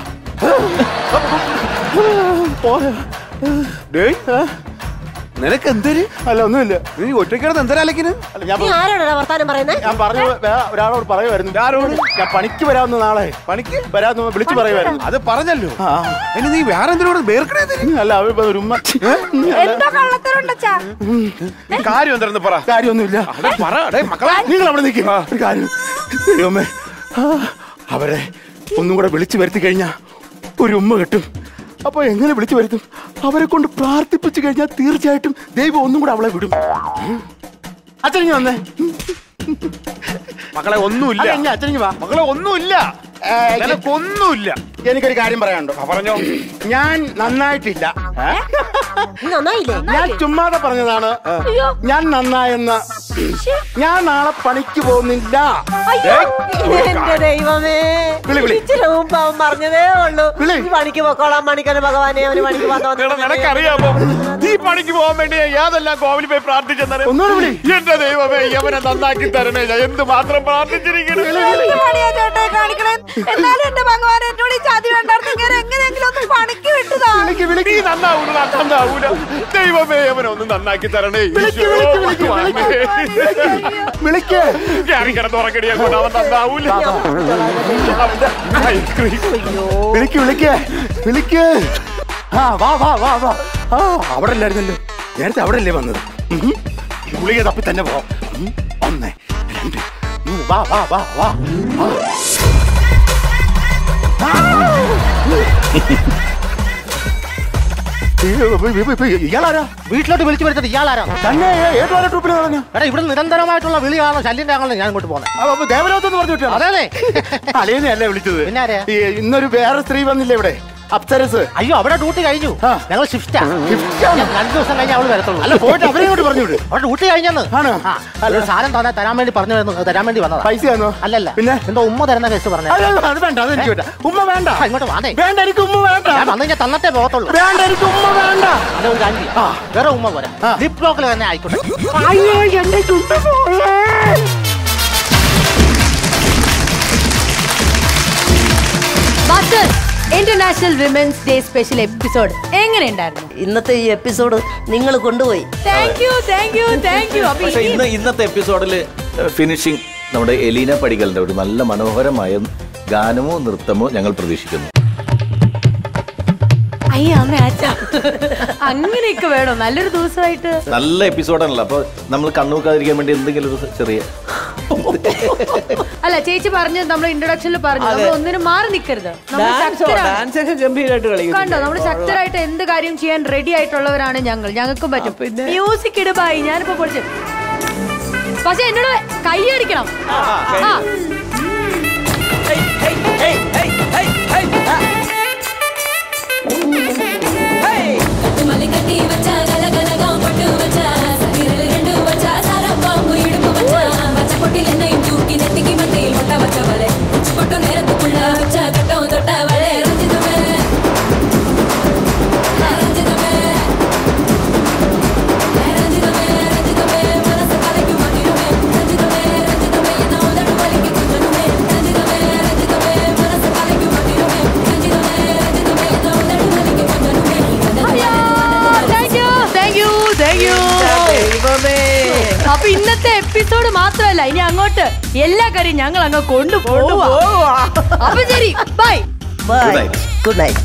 നിനക്ക് എന്തര്? അല്ല, ഒന്നുമില്ല. നീ ഒറ്റയ്ക്കിടന്ന് എന്തരാലേക്കിന്? ആരോടാ വർത്താനം പറയുന്നത്? ഞാൻ പറഞ്ഞു ഒരാളോട് പറയുമായിരുന്നു. ആരോട്? ഞാൻ പണിക്ക് വരാവുന്ന നാളെ. പണിക്ക് വരാന്ന് വിളിച്ചു പറയുമായിരുന്നു. അത് പറഞ്ഞല്ലോ. ഇനി നീ വേറെ എന്തിനോട് വേർക്കണേ? അല്ല, ഒരു ഉമ്മ. എന്താ കള്ളത്തരുണ്ടച്ചാ? കാര്യം എന്താണെന്ന് പറ. കാര്യമൊന്നുമില്ല. മക്കളെ, നിങ്ങൾ അവിടെ നിൽക്കുക. ഒരു കാര്യം, ദൈവമേ, അവരെ ഒന്നും കൂടെ വിളിച്ചു വരുത്തി കഴിഞ്ഞാ ഒരു ഉമ്മ കിട്ടും. അപ്പൊ എങ്ങനെ വിളിച്ചു വരുത്തും? അവരെ കൊണ്ട് പ്രാർത്ഥിപ്പിച്ചു കഴിഞ്ഞാൽ തീർച്ചയായിട്ടും ദൈവം ഒന്നും കൂടെ അവളെ വിടും. അച്ഛനിങ്ങി വന്നേ. മക്കളെ, ഒന്നുമില്ല. അച്ഛനിങ്ങി വാ. മക്കളെ, ഒന്നുമില്ല. ഒന്നുമില്ല. എനിക്കൊരു കാര്യം പറയാനുണ്ടോ? പറഞ്ഞോ. ഞാൻ നന്നായിട്ടില്ല. നന്നായില്ലേ? ഞാൻ ചുമ്മാതെ പറഞ്ഞതാണ്. ഞാൻ നന്നായെന്ന്. ഞാൻ നാളെ പണിക്ക് പോകുന്നില്ല. എന്റെ ദൈവമേ, ഇച്ചിരി മുമ്പ് അവൻ പറഞ്ഞതേ ഉള്ളൂ പണിക്ക് പൊക്കോളാം. പണിക്കന് ഭഗവാനെ, അവന് പണിക്ക് നിനക്കറിയാമോ, നീ പണിക്ക് പോകാൻ വേണ്ടി യാതെല്ലാം കോവിലിൽ പോയി പ്രാർത്ഥിച്ചെന്നറിയാം. എന്റെ ദൈവമേ, അവനെ നന്നാക്കി തരണേ. ഞാൻ എന്ത് മാത്രം പ്രാർത്ഥിച്ചിരിക്കണം. എന്നാലും എന്റെ ഭഗവാൻ എന്നോട് ഈ ചതി വേണ്ടായിരുന്നു. ഇങ്ങനെ എങ്ങനെയെങ്കിലും ഒന്ന് പണിക്ക് വിട്ടതാ. നീ നന്നാവൂല. ദൈവമേ, അവനൊന്നും നന്നാക്കി തരണേ. കിടന്നുറങ്ങടിയാ കൊണ്ട് അവൻ നന്നാവൂല. വിളിക്ക്. അവിടെ അല്ലായിരുന്നല്ലോ നേരത്തെ? അവിടെ അല്ലേ വന്നത്? ഗുളിക തപ്പി തന്നെ പോവാം. 1 2 വാ. ഇയാളാരാ? വീട്ടിലോട്ട് വിളിച്ചു വരുത്തത് ഇയാളാരാ? തന്നെ ഏതുവരെ ട്രൂപ്പിൽ പറഞ്ഞു? എടാ, ഇവിടെ നിരന്തരമായിട്ടുള്ള വിളിയാണോ ശല്യന്റെ ആണല്ലോ ഞാൻ ഇങ്ങോട്ട് പോകുന്നത്. ദേവലോകത്തെന്ന് പറഞ്ഞു വിട്ടു. അതെ, അളിയനെ അല്ലേ വിളിച്ചത്? പിന്നെ ഇന്നൊരു വേറെ സ്ത്രീ വന്നില്ലേ ഇവിടെ? അപ്സരസ്. അയ്യോ അവിടെ ഡ്യൂട്ടി കഴിഞ്ഞു. ഞങ്ങൾ ഷിഫ്റ്റാ. 2 ദിവസം കഴിഞ്ഞ് അവള് വരത്തുള്ളൂ. അല്ല പോയിട്ട് അവരെയോട് പറഞ്ഞു വിടും. അവിടെ ഡ്യൂട്ടി കഴിഞ്ഞെന്ന്. ആണോ? ഒരു സാധനം തരാൻ വേണ്ടി തരാൻ വേണ്ടി വന്നതാ. പൈസയാണോ? അല്ലല്ല, പിന്നെ എന്തോ ഉമ്മ തരുന്ന കേസ് പറഞ്ഞു. അത് വേണ്ട, അത് എനിക്ക് വേണ്ട. ഉമ്മ വേണ്ട. ഇങ്ങോട്ട് വാങ്ങേ. വേണ്ട, എനിക്ക് ഉമ്മ വേണ്ട. ഞാൻ വന്നു കഴിഞ്ഞാൽ തന്നിട്ടേ പോകത്തുള്ളൂ. വേണ്ട, എനിക്ക് ഉമ്മ വേണ്ട. അല്ല ഒരു കാര്യം, വേറെ ഉമ്മ പോരാ, ലിപ് ലോക്കിൽ തന്നെ ആയിക്കോട്ടെ. അയ്യോ എന്റെ ചുണ്ട് പോയേ. International women's day special episode എങ്ങനെയുണ്ടായിരുന്നു? ഇന്നത്തെ ഈ എപ്പിസോഡ് നിങ്ങൾ കൊണ്ടുപോയി. Thank you. പക്ഷെ ഇന്നത്തെ എപ്പിസോഡിൽ ഫിനിഷിംഗ് നമ്മുടെ എലീന പടിക്കലിന്റെ ഒരു നല്ല മനോഹരമായ ഗാനമോ നൃത്തമോ ഞങ്ങൾ പ്രതീക്ഷിക്കുന്നു. അങ്ങനെയൊക്കെ വേണോ? നല്ലൊരു ദിവസമായിട്ട് നല്ല എപ്പിസോഡാണല്ലോ. അപ്പൊ നമ്മൾ കണ്ണൂക്കാതിരിക്കാൻ വേണ്ടി എന്തെങ്കിലും ഒരു ചെറിയ അല്ല ചേച്ചി പറഞ്ഞു, നമ്മൾ ഇൻട്രൊഡക്ഷനിൽ പറഞ്ഞു നമ്മൾ ഒന്നിനും മാറി നിൽക്കരുത്. കണ്ടോ, നമ്മൾ ശക്തരായിട്ട് എന്ത് കാര്യം ചെയ്യാൻ റെഡി ആയിട്ടുള്ളവരാണ് ഞങ്ങൾക്കും പറ്റും. മ്യൂസിക് ഇടുബായി ഞാനിപ്പോ പൊളിച്ചു. പക്ഷെ എന്നോട് കൈ അടിക്കണം. അപ്പൊ ഇന്നത്തെ എപ്പിസോഡ് മാത്രമല്ല, ഇനി അങ്ങോട്ട് എല്ലാ കാര്യം ഞങ്ങൾ അങ്ങ് കൊണ്ടുപോവാ. അപ്പൊ ശരി, by. Good night.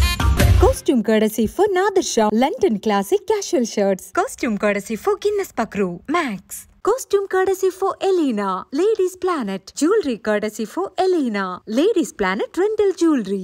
Costume courtesy for Nadir Shah, London Classic Casual Shirts. Costume courtesy for Guinness Pakru, Max. Costume courtesy for Elena, Ladies Planet. Jewelry courtesy for Elena, Ladies Planet Rental Jewelry.